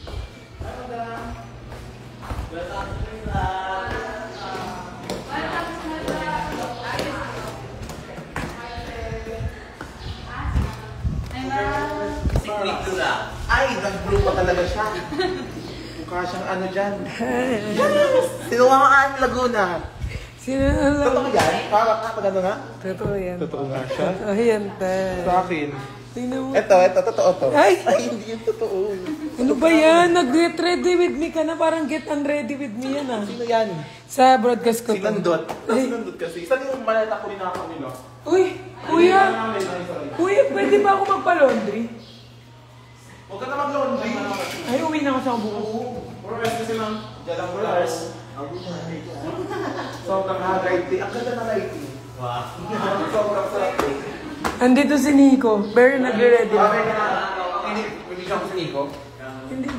Ay, nag-blue pa talaga siya. Mukha siyang ano dyan. Sinuwaan Laguna. Sino Totoo yan? Para ka, pag ano nga? Totoo yan. Totoo nga siya. Totoo yan, te. Sa akin. Tingnan mo. Ito, totoo to. Ay! Hindi yung totoo. Ano ba yan? Nag-get ready with me ka na. Parang get unready with me yan ah. Sino yan? Sa broadcast ko. Si Nandot. Si Nandot kasi. Saan yung maleta ko rin nakakamilo? Uy! Kuya! Kuya, pwede ba ako magpa-laundry? Huwag ka na mag-laundry. Ay, uwi na ako sa bukas. Puro rest kasi lang. Jalang dollars. Sobrang lighting. Ang ganda na lighting. Wow. Sobrang sarap. Andito si Nico. Very nagre-ready. Okay na. Hindi, bibigyan ko si Nico.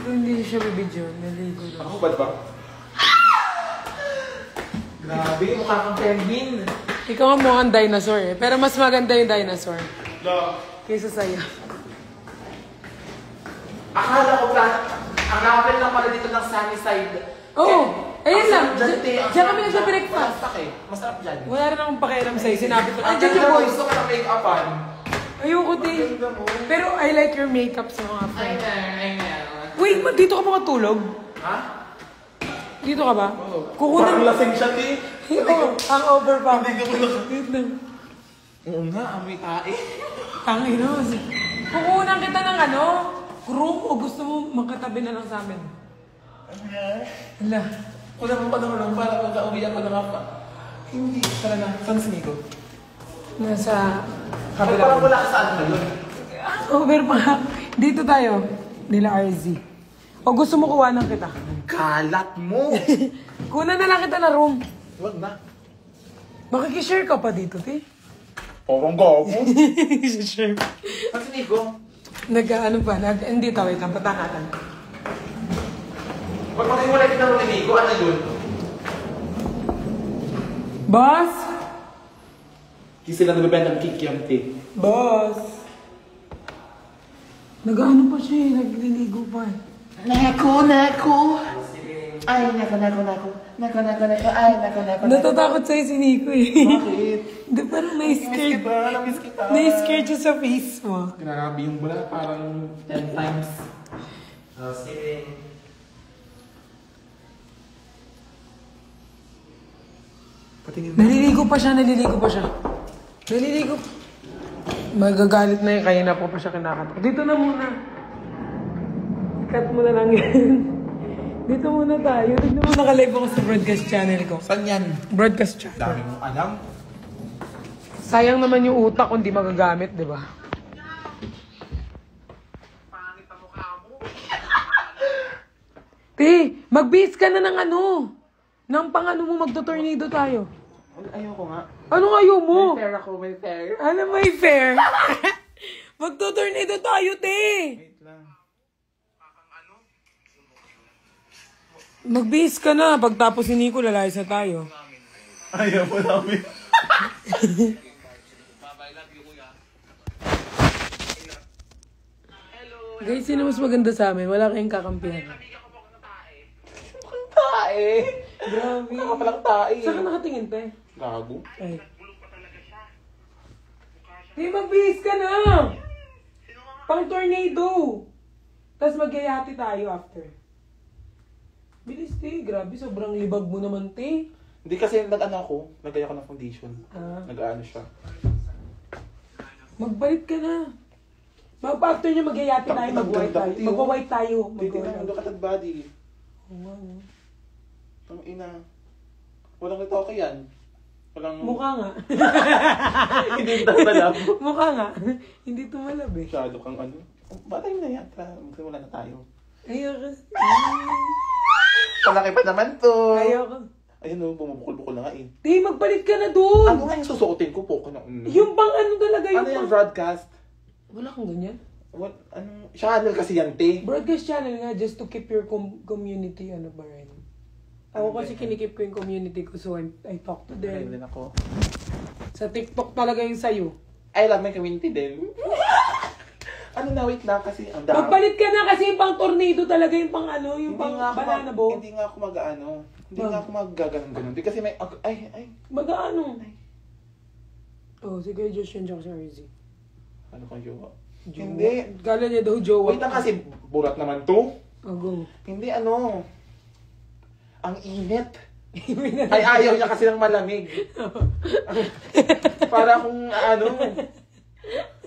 Hindi siya bibidyo. Naligo lang. Ako bad ba? Grabe, mukha kang penguin. Ikaw nga mukhang dinosaur eh. Pero mas maganda yung dinosaur. No. Kaysa sa'yo. Akala ko ang level lang pala dito ng sunny side. Oo. Ayun lang. Diyan kami Masarap nagsa-breakfast. eh. Masarap dyan. Wala rin akong pakialam sa'yo. Sinabi ko, Ang andyan yung boys. gusto ko na make-upan. Ayoko din. Pero I like your makeup sa mga friends. Ay, Wait, dito ka ba matulog? Ha? Dito ka ba? Parang Kukunan. lasing siya, ti. Oo, ang over pa. Hindi ka pala. Wait lang. Oo nga, amoy tae. Tangin mo. Kukunan kita ng ano? Room o gusto mo magkatabi na lang sa amin? Hala. Wala mo pa naman para pagka-uwi ako na nga pa. Hindi, talaga. Saan si Nico? Nasa Ay, kabila. parang wala ka saan ngayon. Over pa. Dito tayo. Nila RZ. O gusto mo kuhanan kita? Kalat mo! Kunan na lang kita na room. Huwag na. Makikishare ka pa dito, te. Parang gago. Share. Kasi Nico, Nag-ano pa? Hindi to, wait lang. Patangatan. pag maghiwalay kita rin ni Nico, ano yun? Boss? Hindi sila nagbibenta ng kikiamti. Boss? Nag-ano pa siya eh. Nagliligo pa eh. Nako! Ay, nako. Ay, nako. Natatakot sa'yo si Nico eh. Bakit? Di parang na-scared. Namiss kita. Na-scared siya sa face mo. Grabe yung bula, parang 10 times. Steven. Patingin mo. Naliligo pa siya. Naliligo. Magagalit na yun. Kaya na po pa siya kinakanta. Dito na muna. Cut mo na lang yan. Dito muna tayo. Tignan mo nakalive ako sa broadcast channel ko. Saan yan? Broadcast channel. Dami mong alam. Sayang naman yung utak kung di magagamit, di ba? Pangit ang mukha mo. Te, mag-base ka na ng ano. Nang pang-ano mo, magto-tornado tayo. Ayoko nga. Anong ayaw mo? May fair ako, may fair. Ano may fair? Magto-tornado tayo, te. Wait lang. Mag-base ka na. Pagtapos ni Nico, lalayas na tayo. Ayaw mo namin. Guys, sino mas maganda sa amin? Wala kayong kakampihan. Tae. Grabe. Saka palang tae. Saan ka nakatingin, te? Gago. Ay. Di, mag-base ka na! Pang tornado! Tapos magyayati tayo after. Bilis, te. Grabe, sobrang libag mo naman, te. Hindi kasi nag-ano ako, nagaya ko ng foundation. Ah. Nag-ano siya. Magbalik ka na. After niya magyayati tayo, mag-white tayo. Mag-white tayo. Titignan mo, look at that body. Oo nga, no? Ang ina. Walang ito okay yan. Walang... Mukha nga. Hindi tatalab. Mukha nga. Hindi tumalab eh. Masyado kang ano. Batay na yan. Magsimula na tayo. Ayoko. Palaki pa naman to. Ayoko. Ayun o, bumubukol-bukol na nga eh. Di, magbalik ka na doon. Ano nga yung susuotin ko po? Yung bang ano talaga yung Ano yung pang... broadcast? Wala kang ganyan. What? Anong... Channel kasi yan, te. Broadcast channel nga just to keep your community, ano ba rin? Ako kasi kinikip ko yung community ko so I talk to Ayun them. din ako. Sa TikTok talaga yung sayo. I love my community din. Ano na, wait lang kasi ang dami. Magpalit ka na kasi yung pang tornado talaga yung pang ano, yung Hindi pang nga ako banana boat. Hindi nga ako mag-ano. Hindi nga ako mag-ganon-ganon. Kasi may... Ay. Mag-ano? Oh, sige Josh yun dyan sa RZ. Ano kang jowa? Jowa? Hindi. Kala niya daw jowa. Wait lang kasi burat naman to. Agong. Hindi ano. Ang init. Ay, ayaw niya kasi ng malamig. Para kung ano.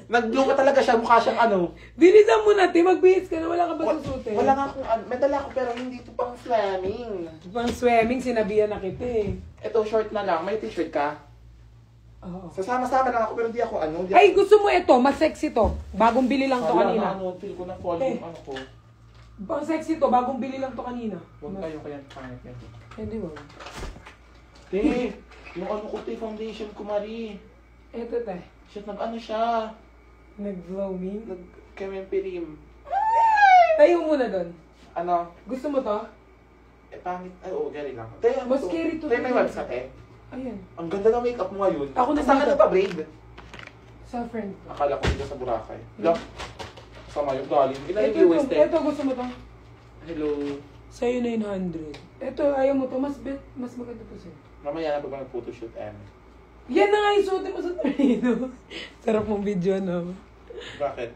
Nag-blow ka talaga siya. Mukha siyang ano. Bilisan mo natin, mag-bihis ka na, wala ka ba susutin? Wala nga akong ano. May dala ko pero hindi ito pang swimming. Pang swimming, sinabihan na kita eh. Ito short na lang. May t-shirt ka? Oo. Sasama-sama lang ako pero hindi ako ano. Hindi Ay, ako, gusto mo ito, mas sexy to. Bagong bili lang to Wala kanina. na, ano, feel ko na fall Eh. yung ano ko. Pang sexy to, bagong bili lang to kanina. Huwag kayo kaya pangit yan. Hindi ba? Te, yung ano ko, te, foundation ko, Marie. Eto te. Shit, nag-ano siya. Nag-glowing. Nag-kemempirim. Tayo muna doon. Ano? Gusto mo to? Eh, pangit. Ay, oo, gari lang. Te, ano Mas scary to, Te, may te. website eh. Ayan. Ang ganda ng makeup mo ngayon. Ako na Saan ka dito. nagpa-braid? Sa friend ko. Akala ko dito sa Boracay. Look. Sama yung galing. Ilan yung Ito, viewers, te? ito, gusto mo to? Hello. Sa'yo 900. Ito, ayaw mo to. Mas maganda to sa'yo. Mamaya na pa ba nag-photoshoot, Yan na nga yung suotin mo sa tornado. Sarap mong video, no? Bakit?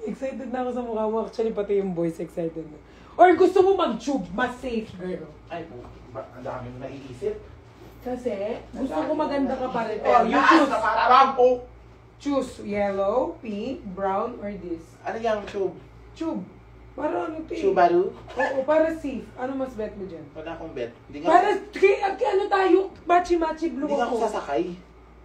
Excited na ako sa mukha mo. Actually, pati yung boys excited na. Or gusto mo mag-tube, mas safe, girl. Ay, ang dami mo naiisip. Kasi, gusto ko maganda ka pa rin. Oh, Oh, you choose. Rampo! Choose yellow, pink, brown, or this. Ano yung tube? Tube. Para ano, te? Subaru? Oo, para safe. Ano mas bet mo dyan? Wala akong bet. Hindi Para, nga, ano tayo, matchy-matchy blue hindi nga ako ako. sasakay.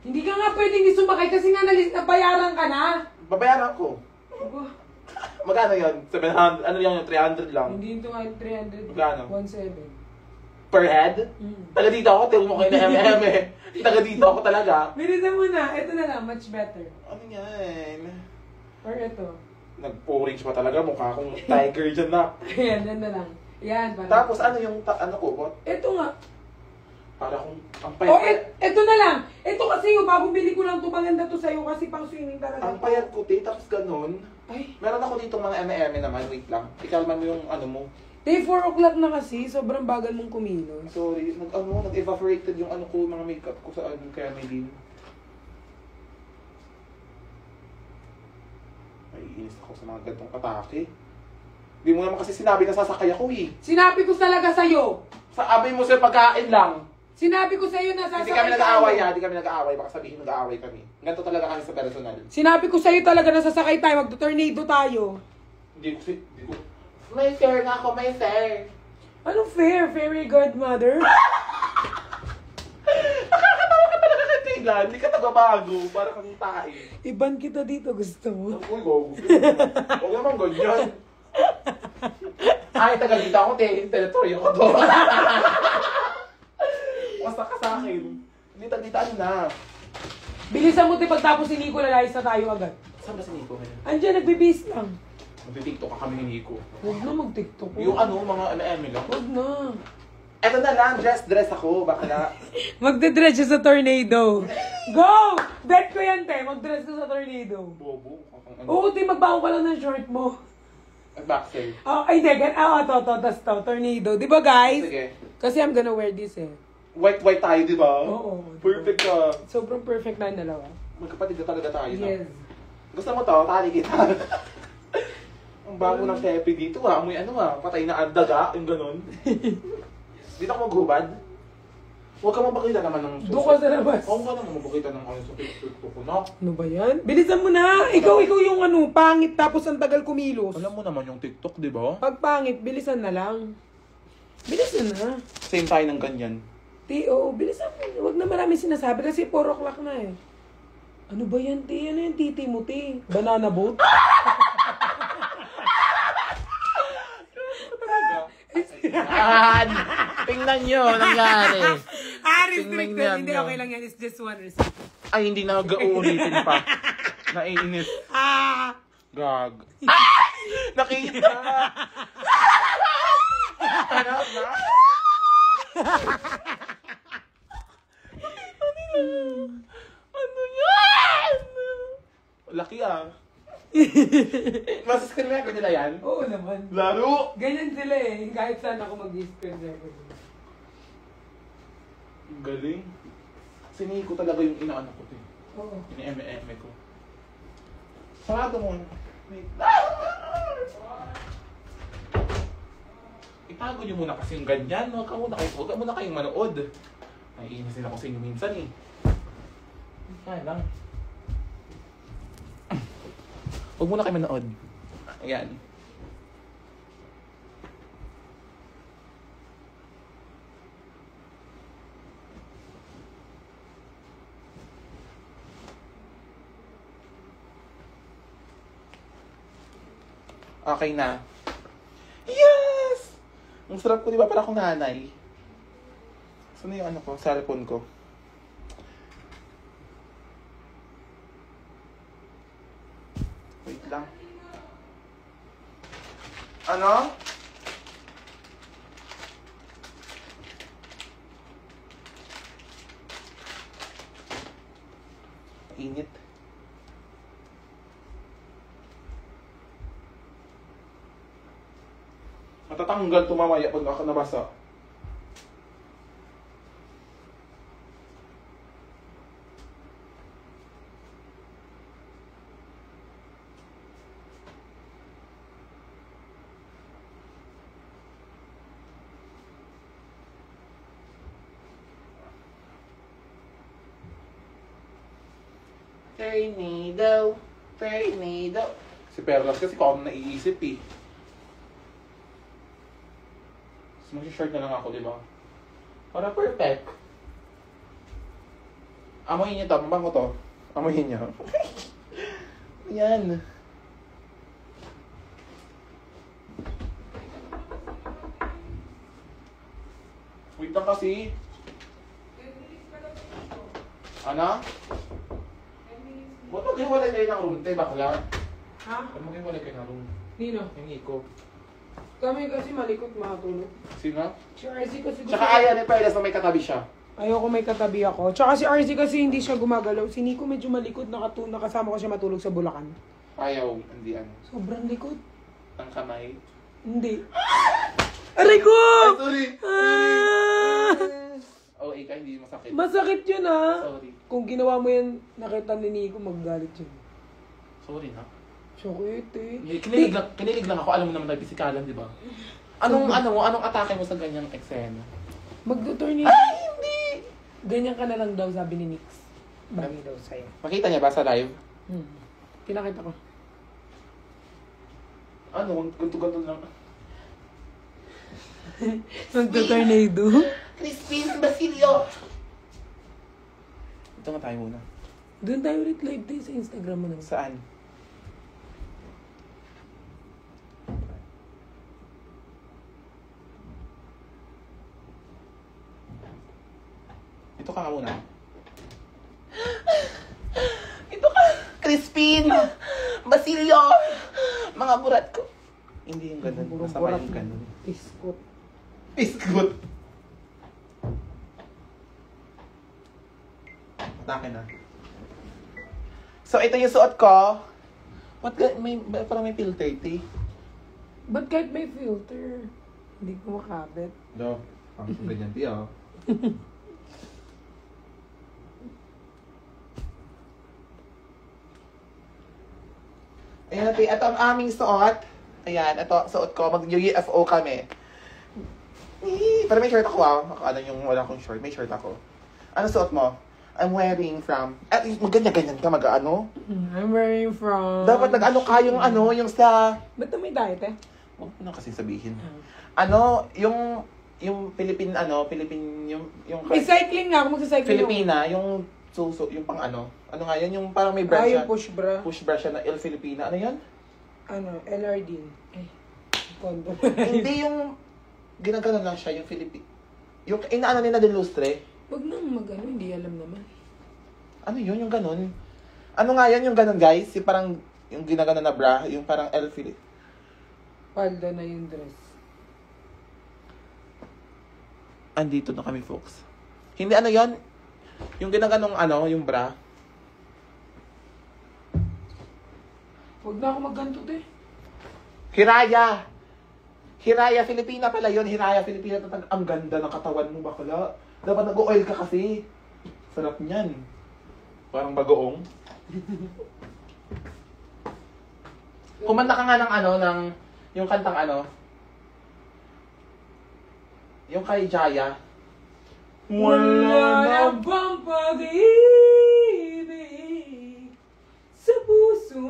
Hindi ka nga pwedeng sumakay kasi nga nabayaran ka na. Babayaran ko. Aba, Magkano yun? 700? Ano yung 300 lang? Hindi ito nga 300. Magkano? 1.7. Per head? Taga dito ako, tingnan mo kayo na MM eh. Taga dito ako talaga. Bilisan mo na. Ito na lang, much better. Ano yan? Or ito. Nag-orange pa talaga, mukha akong tiger dyan na. Ayan, yan na lang. Yan, parang. Tapos ano yung, ano ko, bot? Ito nga. Para kung, ang Oh, payat, ito na lang. Ito kasi yung bagong bili ko lang ito. Maganda to sa'yo kasi pang swimming talaga. ang payat ko, te, tapos ganun. Ay. Meron ako dito mga MM naman, wait lang. Ikalman mo yung ano mo. Day 4 o'clock na kasi. Sobrang bagal mong kumilos. Sorry, nag-evaporated yung ano ko, mga makeup ko sa ano, kaya Melin. Naiinis ako sa mga gantong atake. Di mo naman kasi sinabi na sasakay ako eh. Sinabi ko talaga sa'yo. Sabi mo sa pagkain lang. Sinabi ko sa'yo na sasakay Hindi kami nag-aaway ha, hindi kami nag-aaway. Baka sabihin nag-aaway kami. Ganito talaga kami sa personal. Sinabi ko sa'yo talaga na sasakay tayo. Magto-tornado tayo. Hindi ko. May fair nga ako, may fair. Anong fair? Fairy godmother? Nakakatawa ka talaga kay Kaylan. Hindi ka nagbabago. Para kang tae. Iban kita dito. Gusto mo? Uy, go. Huwag naman ganyan. Ay, tagal dito ako, te. Territory ko to. Basta ka sa akin. Hindi tagdita na. Bilisan mo tayo pagtapos si Nico, lalayas na tayo agad. Saan ba si Nico ngayon? Andiyan, nagbibis lang. Magti-tiktok ka kami ni Nico. Huwag na mag-tiktok. Yung ano, mga MM lang. Huwag na. Eto na lang, dress ako. Bakla. Magdadress siya sa tornado. Go! Bet ko yan, te. Magdress ka sa tornado. Bobo. Ano? Oo, te. Magbago ka lang ng short mo. Backsell. Oh, ay, hindi. Tas to. Tornado. Di ba, guys? Sige. Kasi I'm gonna wear this, eh. White tayo, di ba? Oo. Perfect ka. Sobrang perfect na yung dalawa. Magkapatid na talaga tayo. No? Yes. Gusto mo to? Tali kita. Ang bago ng tepe dito ha. Amoy ano ha. Patay na ang daga. Yung ganun. Dito ako maghubad. Huwag ka mabakita naman ng Doon ka sa labas. Huwag ka naman mabakita ng ano sa TikTok ko na. Ano ba yan? Bilisan mo na! Ikaw yung ano, pangit tapos ang tagal kumilos. Alam mo naman yung TikTok, di ba? Pag pangit, bilisan na lang. Bilisan na. Same tayo ng ganyan. Oo, bilisan mo. Huwag na marami sinasabi kasi 4 o'clock na eh. Ano ba yan, te? Ano yung titi mo, te? Banana boat? Yan! Tingnan nyo, nangyari. Restricted. Tingnan Hindi, niyo. okay lang yan. It's just one restrict. Ay, hindi na uulitin pa. Naiinis. Gag. Nakita! Hanap na? Ano yan? Laki ah. Mas screen record nila yan? Oo naman. Laro! Ganyan sila eh. Kahit saan ako mag-screen record. Ang galing. Siniko talaga yung inaano ko din. Oo. Ini-eme ko. Sarado mo. Wait. Itago nyo muna kasi yung ganyan. Huwag ka muna kayong manood. Naiinis nila ko sa inyo minsan eh. Kaya lang. Huwag muna kayo manood. Ayan. Okay na. Yes! Ang sarap ko, di ba? Para akong nanay. Saan na yung ano ko? Cellphone ko. Wait lang. Ano? Init. Matatanggal ito mamaya pag ako nabasa. Tornado, tornado. Si Perlas kasi kung ako naiisip eh. So, mag-short na lang ako, di ba? Para perfect. Amoyin niyo to, mabango to. Amoyin niyo. Yan. Wait lang kasi. Ano? Ba't maghiwalay kayo ng room, te? Bakla? Ha? Ba't maghiwalay kayo ng room? Nino? Yung Iko. Kami kasi malikot makatulog. Sino? Si RC kasi gusto... Tsaka ayaw ni Perez na may katabi siya. Ayoko may katabi ako. Tsaka si RC kasi hindi siya gumagalaw. Si Nico medyo malikot, nakasama ko siya matulog sa Bulacan. Ayaw, hindi ano. Sobrang likot. Ang kamay. Hindi. Aray ko! Sorry! Ah! Oh, ika, hindi masakit. Masakit yun ah. Sorry. Kung ginawa mo yan, nakita ni Nico, maggalit yun. Sorry na. Sakit eh. Kinilig lang ako. Alam mo naman nagpisikalan, di ba? Anong atake mo sa ganyang eksena? Magtuturn yun. Ay, hindi! Ganyan ka na lang daw, sabi ni Nix. Bagay daw sa'yo. Makita niya ba sa live? Pinakita ko. Ano? Ganto-ganto lang. Magtutornado. Crispin Basilio! Ito nga tayo muna. Doon tayo ulit live tayo sa Instagram mo na. Saan? Ito ka nga muna. Ito ka! Crispin! Basilio! Mga burat ko. Hindi yung ganun. Masama yung ganun. Iskot. Iskut! Atake na. So, ito yung suot ko. Parang may filter, te. Ba't kahit may filter? Hindi ko makabit. No. Ang ganyan, te, oh. Ayan, te. Ito ang aming suot. Ayan, ito suot ko. Mag-UFO kami. Pero may shirt ako, ah. Ano yung wala akong short? May shirt ako. Ano suot mo? I'm wearing from... Ganyan-ganyan ka, mag-ano? I'm wearing from... Dapat nag-ano ka yung ano, yung sa... Ba't na may diet eh? Huwag mo na kasi sabihin. Ano, yung Philippine, yung... May cycling nga ako, magsa-cycling Filipina, yung suso, yung pang ano. Ano nga yun, yung parang may brand siya. yung push bra. Push bra siya na El Filipina. Ano yun? Ano, LRD. Kondo. Hindi yung... Ginaganon lang siya, yung Philippine. Yung inaano nila din lustre. Wag nang mag-ano, hindi alam naman. Ano yun, yung ganun? Ano nga yan, yung ganun, guys? Yung parang, yung ginaganon na bra, yung parang El Filipina. Palda na yung dress. Andito na kami, folks. Hindi ano yon, yung ginaganong ano, yung bra. Huwag na ako magganto, te. Hiraya! Hiraya Filipina pala yun. Hiraya Filipina. Ang ganda ng katawan mo, bakla. Dapat nag-oil ka kasi. Sarap niyan. Parang bagoong. Kumanta ka nga ng ano, ng... Yung kantang ano. Yung kay Jaya. Wala na bang pag-ibig sa puso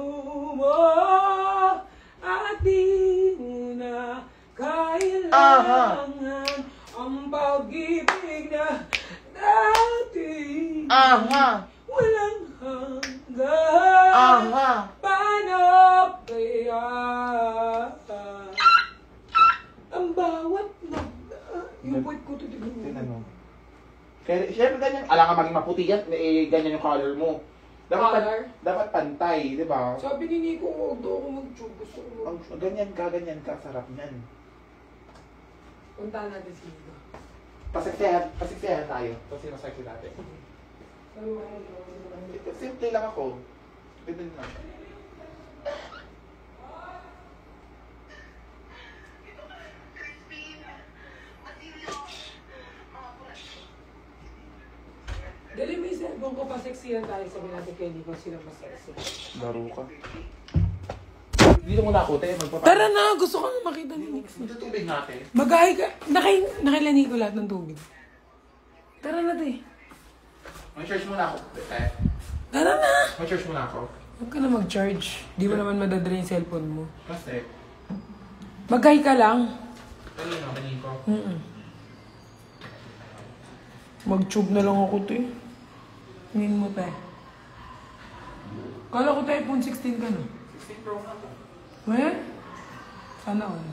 mo at di mo na kailangan ang pag-ibig na dati walang hanggan. Paano kaya ang bawat yung point ko to Tingnan mo. Kaya, syempre ganyan, alam ka maging maputi yan, ganyan yung color mo. Dapat pantay, di ba? Sabi ni Nico, huwag daw ako mag-tube. Gusto ko Ganyan ka, sarap niyan. puntahan natin si Nico. Pasiksihan tayo. Kasi masakit natin. Simple lang ako. Pwede lang. Dali mo yung cellphone ko, paseksihan tayo. Sabi natin kay Nico sila maseksi. Laro ka. Dito muna ako, te. Tara na! Gusto ko nga makita ni Nix. Ito tubig natin. Mag-ahay ka. Nakilani ko lahat ng tubig. Tara na, te. May charge muna ako. Tara na! May charge muna ako. Huwag ka na mag-charge. Di mo naman madadala yung cellphone mo. Kasi, Mag-ahay ka lang. kanino ko. Mag-tube na lang ako, te. Tingin mo, te. Kala ko tayo iPhone 16 ka, no? 16 Pro ka to. Eh? Sana all.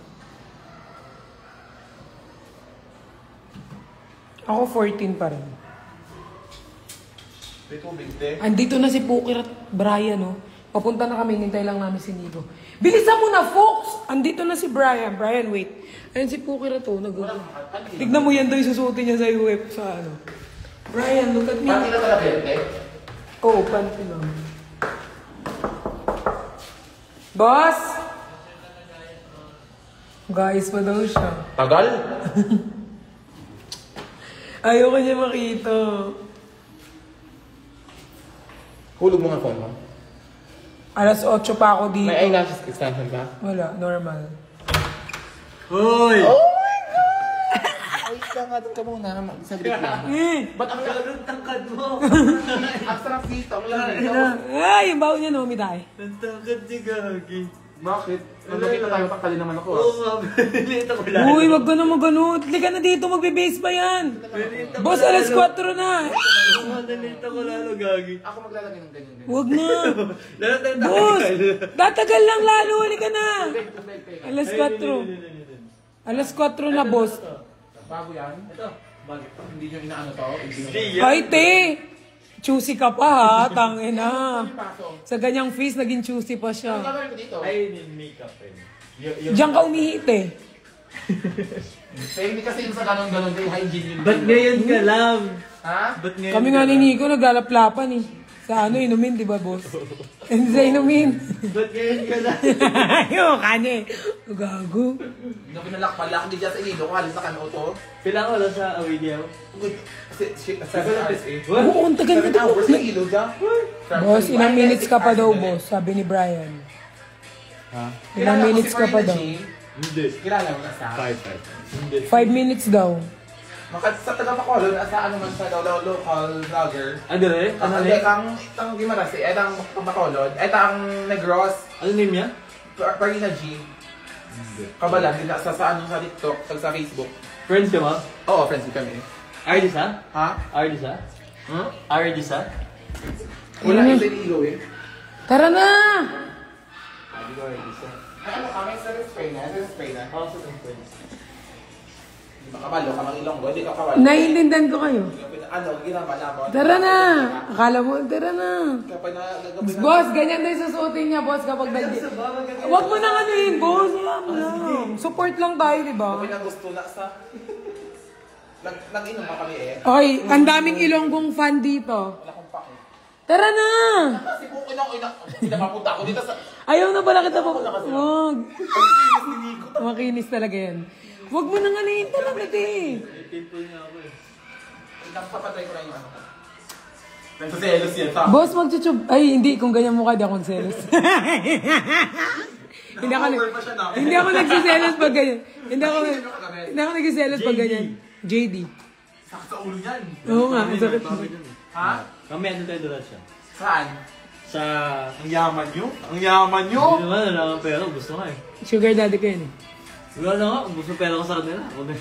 Ako 14 pa rin. May tubig, te. Andito na si Pookie at Brian, no? Papunta na kami, hintay lang namin si Nico. Bilisan mo na, Fox! Andito na si Brian. Brian, wait. Ayun si Pookie na to. Tignan mo yan daw yung susuotin niya sa UF sa ano. Brian, look at me. Panty na talaga yun, te? Oo, panty lang. Boss! Guys pa daw siya. Tagal? Ayoko niya makita. Hulog mo nga phone mo. Alas 8 pa ako dito. May eyelashes extension ba? Wala, normal. Hoy! Oh my God! Wait lang nga, doon ka muna. Saglit lang. Ba't ang Ang tangkad mo! ang sarap dito? Ang lamig. Ay, yung baho niya, no, Miday. Ang tangkad ni Gagi. Bakit? Nagkita tayo, tangkali naman ako. Oo nga, pinilita ko lang. Uy, wag ka na magano. Lika na dito, magbe-base pa yan. Boss, alas 4 na. Oo nga, nilita ko lalo, Gagi. Ako maglalagay ng ganyan. Wag na. Lalo tayo Boss, takal. tatagal lang lalo. Halika na. Alas 4. Alas 4 na, boss. Bago yan? Ito, bakit? Hindi nyo inaano to? Hindi Ay, te. Choosy ka pa, ha? Tangina. Sa ganyang face, naging choosy pa Ano siya. gagawin ko dito? Ay, makeup eh. Diyan ka umihit, eh. Eh, hindi kasi yung sa ganon-ganon din, hygiene yun. Ba't ngayon ka lang? Ha? Ba't ngayon Kami ka nga ni lang? Nico, naglalaplapan, eh. Sa ano, inumin, di ba, boss? Hindi sa inumin. Ba't ngayon ka lang? Ayaw, kanya eh. Gago. Hindi ko pinalak pala, hindi dyan sa ilo ko, halos na kano to. Pilang ko lang sa Awidiaw. Kasi, 7 hours eh. Oo, ang tagal 7 na hours na ilo dyan. Boss, ilang minutes ka pa daw, boss, sabi ni Brian. Ha? Ilang minutes ka pa daw. Hindi. Kilala mo na sa? 5. Hindi. 5 minutes daw. Sa taga Bacolod, sa ano man sa local vlogger. Ano rin? Ano Ang rin? ang Gimarasi, ang Bacolod, ang Negros, Ano name niya? Parina G. Kabalan, din sa ano sa TikTok, sa Facebook. Friends ka ba? Oo, friends kami. Ardisa? Ha? Ardisa? Hmm? Ardisa? Wala isa ni Ilo eh. Tara na! Hindi ko Ardisa. Ay, ano kami sa spray na? Sa spray na? Ako sa friends. Di ba kabalo ka mang Ilonggo? Hindi ka kabalo. Naiintindihan ko kayo. Ano, ginama mo. Tara na! Akala mo, tara na. Kapag gagawin na. Boss, ganyan din susuotin niya, boss, kapag Huwag mo nang anuhin, boss. Wala mo lang. Support lang tayo, di ba? Kapag na gusto na sa... Nag-inom pa kami eh. Okay, ang daming Ilonggong fan dito. Wala kong pake. Tara na! Kasi kung pinapapunta ako dito sa... Ayaw na pala kita pa. Huwag. Ang kinis ni Nico. Makinis talaga yan. Huwag mo nang anuhin talaga, eh. Pimple nga ako eh. Napapatay ko lang yung ano. Nagsaselos yan sa... Boss, magchuchub. Ay, hindi. Kung ganyan mukha, di ako nagselos. Hindi ako nagsiselos pag ganyan. Hindi ako nagsiselos pag ganyan. JD. Sakit sa ulo niyan. Oo nga, ang sakit. Ha? Kami ano tayo doon siya? Saan? Sa... Ang yaman nyo? Ang yaman nyo? Hindi naman, wala akong pera. Gusto nga eh. Sugar daddy ko yan eh. Wala na nga, gusto pera ko sa kanila. Huwag na.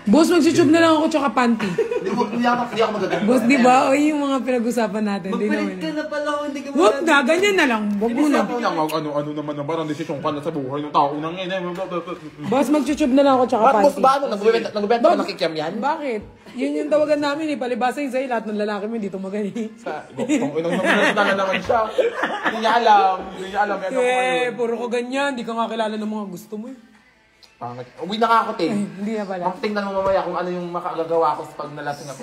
Boss, magchuchub na lang ako tsaka panty. Hindi ako magaganda. Boss, di ba? O yung mga pinag-usapan natin. Di Magpalit naman. ka na pala kung hindi ka Huwag na, ganyan na lang. Huwag mo na. Ano naman na parang desisyon ka na sa buhay ng tao nang Boss, magchuchub na lang ako tsaka Ba't panty. boss ba ano? Nagbebenta ka ng kikiam yan? Bakit? Yun yung tawagan namin eh. Palibasa yun sa'yo. Lahat ng lalaki mo hindi tumagani. Sa kung inong naman naman siya. Hindi niya alam. Hindi niya alam. Yan ako Eh, ngayon. puro ko ganyan. Di ka nga kilala ng mga gusto mo eh. Pangit. Uwi na ka ako, Ting. Hindi na pala. Tingnan mo mamaya kung ano yung makagagawa ko pag nalasing ako.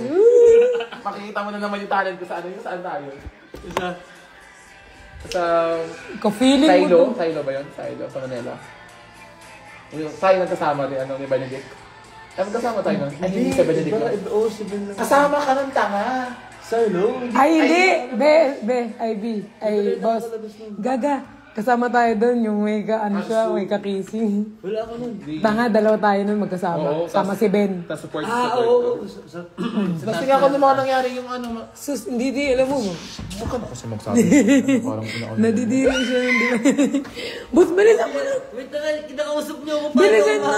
Makikita mo na naman yung talent ko sa ano yung saan tayo. Isa. Sa Ka-feeling mo Silo. to. Silo ba yun? Silo, sa Manila. Yung tayo nagkasama din, ano, ni Benedict. Ay, magkasama tayo nun. Ay, hindi sa Benedict. Oo, si Ben lang. Kasama ka ng tanga. Silo? Ay, hindi. Ay, boss. Gaga. Kasama tayo doon. Yung may ka, ano siya, may ka-kissing. Wala ako nun. Tanga, dalawa tayo nun magkasama. Oo, Sama si Ben. Tapos support Ah, ko. oo. Sinasing ako ng mga nangyari yung ano. Sus, hindi, alam mo. Huwag ka na kasi magsabi. Parang una-una. Nadidiri siya. Hindi ba? Boss, bilisan mo na. Wait na nga, kinakausap niyo ako. Bilisan na.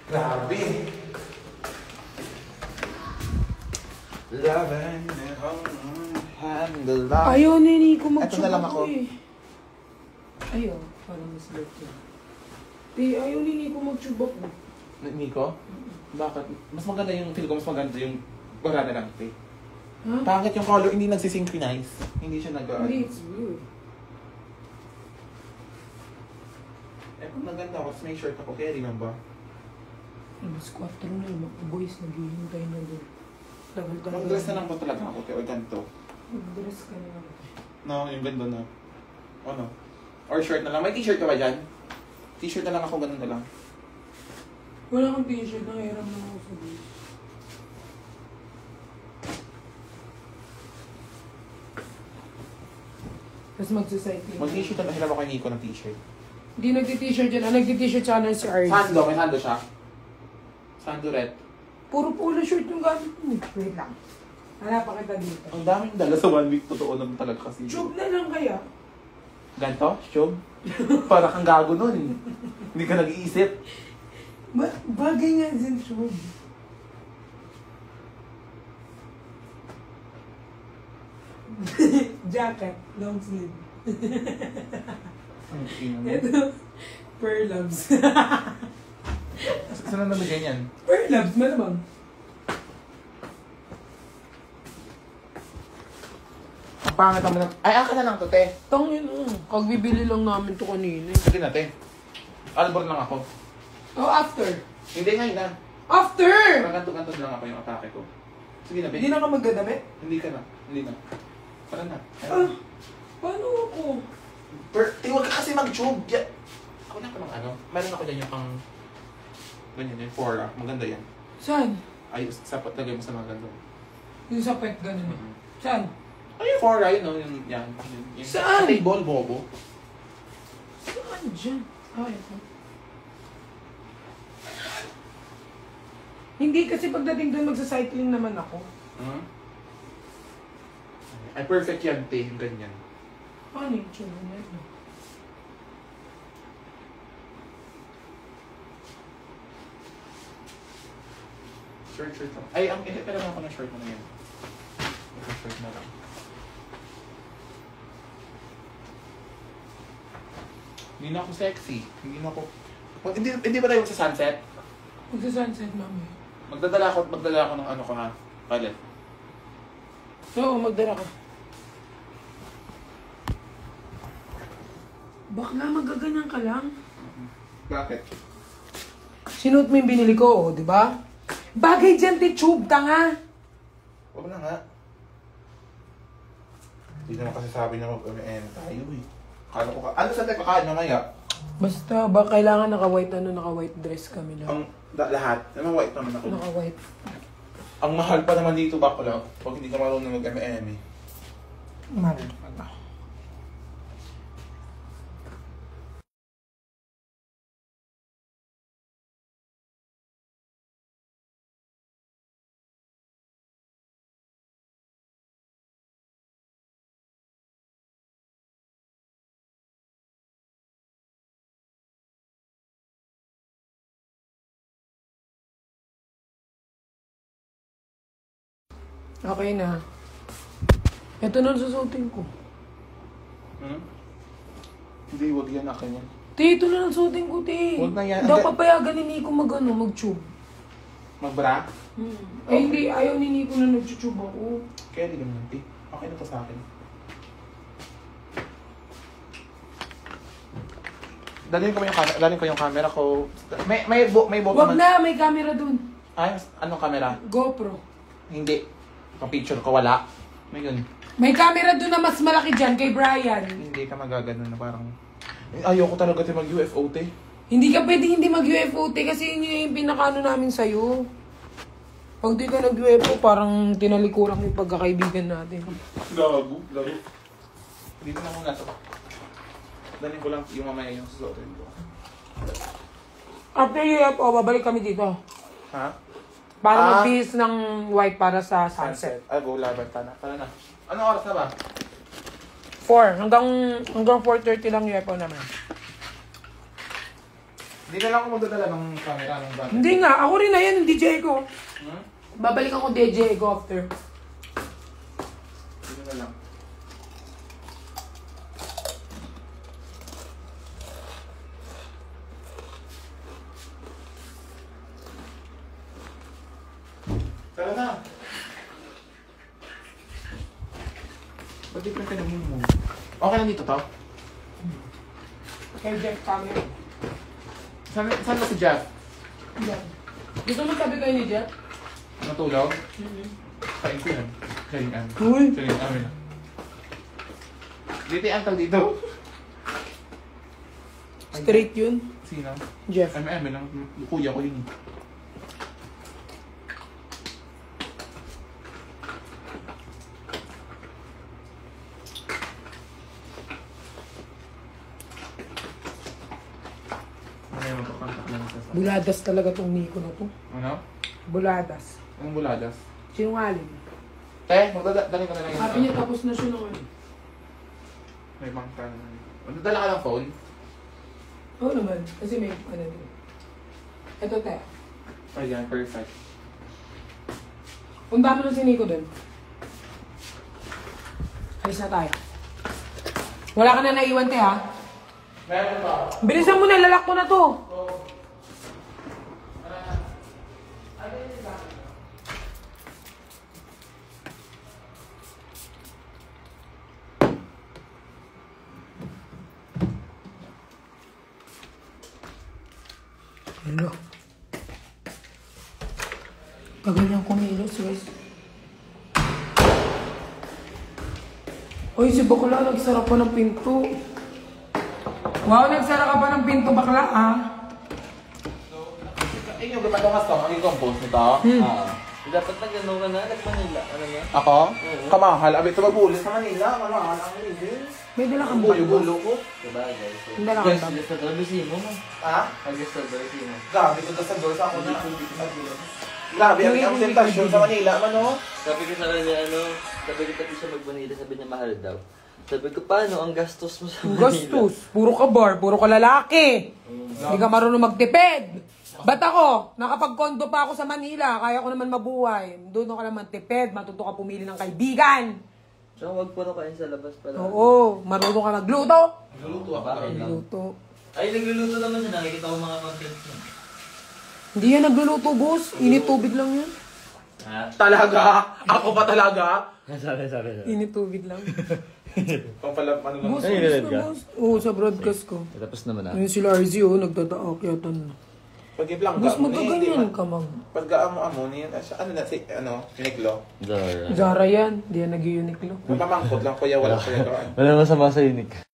Grabe. Loving handle love. Ayaw ni Nico Eto mag-chub na lang ako. eh. Ayaw, parang mas late yun. Di, ayaw ni Nico mag-chub ako. Nico? Bakit? Mas maganda yung, feel ko mas maganda yung wala na lang, te. Huh? Pangit yung color, hindi nagsisynchronize. Hindi siya Hindi, it's blue. Eh, kung maganda ako, may shirt ako, carry lang ba? Mas 4 na yung mga boys naghihintay na doon. Tagal-tagal. Mag-dress na lang po talaga ako, te, o ganito. Mag-dress ka na lang. No, yung ganda na. Ano? Or shirt na lang. May t-shirt ka ba dyan? T-shirt na lang ako, ganun na lang. Wala kang t-shirt, nangiram na ako sa boys. Tapos magsacycling. Mag-t-shirt na hilala ko kay Nico ng t-shirt. Hindi nagti-t-shirt yan. Ang nagti-t-shirt sana si Arz. Sando, may sando siya. Sando red. Puro polo shirt yung gamit mo. Wait lang. Hanap pa kita dito. Ang daming dala sa 1 week, totoo naman talaga kasi. Tube na lang kaya. Ganto? Tube? Para kang gago nun. Hindi ka nag-iisip. Bagay nga din tube. Jacket. Long sleeve. Ang ina mo. Ito. Pearl loves. Saan na nabigay niyan? Pearl loves, malamang. Ang pangit naman ng... Ay, akin na lang to, te. Tang yun kagbibili lang namin to kanina. Sige na, te. Albor lang ako. Oh, after. Hindi ngayon na. After! Parang ganto-ganto lang ako yung atake ko. Sige na, be. Hindi na ka magdadamit? Hindi ka na. Hindi na. Para na. Ah, paano ako? Huwag ka kasi mag-tube. Ako na ka ng ano. Meron ako dyan yung pang... Ganyan, yung Fora. Maganda yan. Saan? Ay, sapat lagay mo sa mga ganito. Yung sa pet ganun. Saan? Ay, yung Fora, yun, no? Yung, yan. Yung, Saan? Sa table, bobo. Saan dyan? Ah, ito. Hindi kasi pagdating doon magsa-cycling naman ako. Hmm? Ay, perfect yan, te. Yung ganyan. Paano yung tube na ito? Shirt lang. Ay, pero lang ako ng short mo na yan. Ito, shirt na lang. Hindi na ako sexy. Hindi na ako... Hindi ba tayo sa sunset? Magsa-sunset namin. Magdadala ako ng ano ko ha. Palit. Oo, magdala ka. Bakla, magaganyan ka lang. Bakit? Sinuot mo yung binili ko, oh, di ba? Bagay dyan, tube, tanga! Huwag na nga. Hindi naman kasi sabi na tayo eh. Kala ko ka... Ano sa tayo kakain mamaya? Basta, ba kailangan naka-white dress kami lang. Ang lahat. Naman white naman ako. Naka-white. Ang mahal pa naman dito bakla. Pag hindi ka marunong mag-M&M eh. Mahal. Okay na. Ito na susutin ko. Hmm? Hindi, wag yan akin yan. Te, ito na susutin ko, te. Huwag na yan. Daw papayagan ni Nico mag-tube. Magbra? Ay, hindi. Ayaw ni Nico na nag-tube ako. Kaya di naman, te. Okay na to sa akin. Dalhin ko yung camera ko. May boto Wag na, may camera dun. Ay, anong camera? GoPro. Hindi. Ang picture ko wala. Ngayon, May camera dun na mas malaki dyan kay Brian. hindi ka magagano na parang... Ayoko talaga tayo mag-UFO, te. Hindi ka pwede hindi mag-UFO, te, kasi yun yung pinakano namin sa'yo. Pag di ka nag-UFO, parang tinalikuran yung pagkakaibigan natin. Gago. Dito na muna to. Dalhin ko lang yung mamaya yung susuotin ko. After UFO, babalik kami dito. Ha? Para mag-bihis ng white para sa sunset. Ay, go laban. Tara na. Anong oras na ba? 4. Hanggang 4:30 lang UFO naman. Hindi na lang ako magdadala ng camera ng bag. Hindi nga. Ako rin na yan, yung DJ ko. Hmm? Babalik ako DJ ko after. Dito na lang. Ba't di pa tanongin mo? Okay lang dito to? Kay Jeff kami. Saan ba si Jeff? Yan. Gusto mo sabi kayo ni Jeff? Natulog? Kain ko yan. Kain Uy! Kain amin. Dito yung tag dito. Straight yun. Sino? Jeff. Lang. Kuya ko yun. Ano magpakontak lang sa Buladas talaga tong Nico na to. Ano? Buladas. Anong buladas? Sinungaling. Magdadali ko na lang yun. Sabi niya tapos na siya nung ano. May bangka naman. Magdadala ka ng phone? Oo naman. Kasi may ano din. Ito te. Ayan, perfect. Punta mo na si Nico dun. Alis na tayo. Wala ka na naiwan te ha. Meron pa. Bilisan mo na, lalak ko na to. Hello. Kaganyan kumilos, guys. Uy, si bakla, nagsara pa ng pinto. Wow, nagsara ka pa ng pinto, bakla, ah. Yung gabato ka sa mga compose nito? Dapat na gano'n ka na, nag-Manila. Ano na? Ako? Kamahal. Abi, ito magbuli sa Manila. Kamahal ang hindi. May dala kang Bulo ko. Sabagay. So, May dala kang bag. guest sa Trabisimo mo. Ha? Guest sa Trabisimo. Grabe ko sa door sa ako na. Grabe, ang tentasyon sa Manila, ano? Sabi ko sa kanya, sabi ko pati siya mag-Manila, sabi niya mahal daw. Sabi ko, paano ang gastos mo sa Manila? Gastos. Puro ka bar, puro ka lalaki. Hindi ka marunong magtipid. Ba't ako? Nakapag-condo pa ako sa Manila. Kaya ko naman mabuhay. Doon ka naman tipid. Matuto ka pumili ng kaibigan. So, wag puro kain sa labas pala. Oo. Marunong ka magluto. Naluto ako. Bakit lang? Luto. Ay, nagluluto naman siya. Nakikita ko mga content niya. Hindi yan nagluluto, boss. Init tubig lang yan. Ha? Talaga? Ako pa talaga? Sabi. Init tubig lang. Kung pala, ano lang. Boss, Ay, alis nilad na, ka? boss. Oo, sa broadcast ko. Tapos naman Ayun si Larzy, oh. Nagtataak-yatan na. Pag-iblang Boss, magkaganyan ka, mag. Pag-amo-amo niya, ano na, Uniqlo? Zara. Zara yan. Hindi yan nag-Uniqlo. Napamangkot lang, kuya, wala kuya doon. Wala masama sa unique.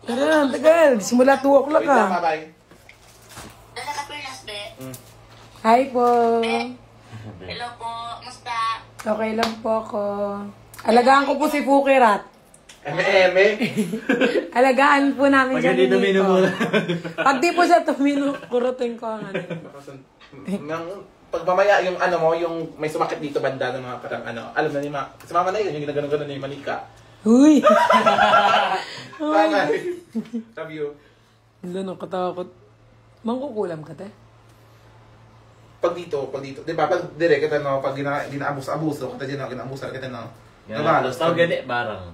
Tara, tagal. Simula 2 o'clock Wait lang, ah. bye-bye. Dala ka perlas, be. Hi po. Hello po, musta? Okay lang po ako. Alagaan ko po si Fukirat. Eme-eme. Alagaan po namin siya ni Pag hindi Nico. tumino Pag di po siya tumino, kurutin ko ang ano. Pag mamaya yung ano mo, yung may sumakit dito banda ng mga katang ano, alam na ni si mama na yun, yung ginaganon-ganon ni Manika. Huy! Tama. Love you. Hindi, nakatakot. Mangkukulam ka, te? Pag dito, di ba, pag direct kita no, pag ginaabos-abuso, kita dyan no, ginaabusan kita no. Gabato. Tawag gani, barang.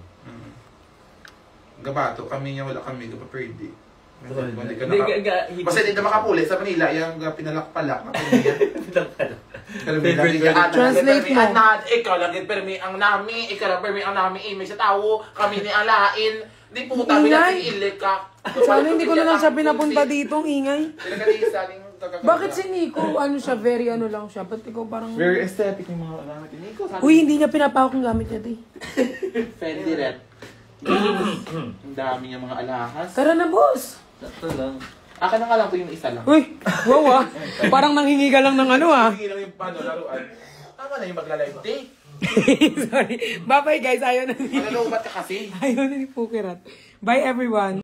Gabato, kami niya, wala kami, gapa-pwede. Hindi Kasi dito makapuli sa Manila, yung pinalak-palak na pamilya. Translate mo. Ikaw lagi permi ang nami, ikaw permi ang nami, imay sa tao, kami ni alain. Di po tabi na ilik ka. Sana hindi ko na lang siya pinapunta dito, ang ingay. Bakit Bakit si Nico, ano siya, very ano lang siya? Ba't ikaw parang... Very aesthetic yung mga gamit ni Nico. Uy, hindi niya pinapawak ang gamit niya, te. Fendi red. Ang dami niya mga alahas. Tara na, boss! Sakto lang. Akin na nga lang to yung isa lang. Uy, wow ah. Parang nanghingi ka lang ng ano ah. Hindi lang yung laruan. Tama na yung magla-live date. Sorry. Bye-bye guys, ayaw na ni... Malalobat ka kasi. Ayaw na ni Pukirat. Bye everyone.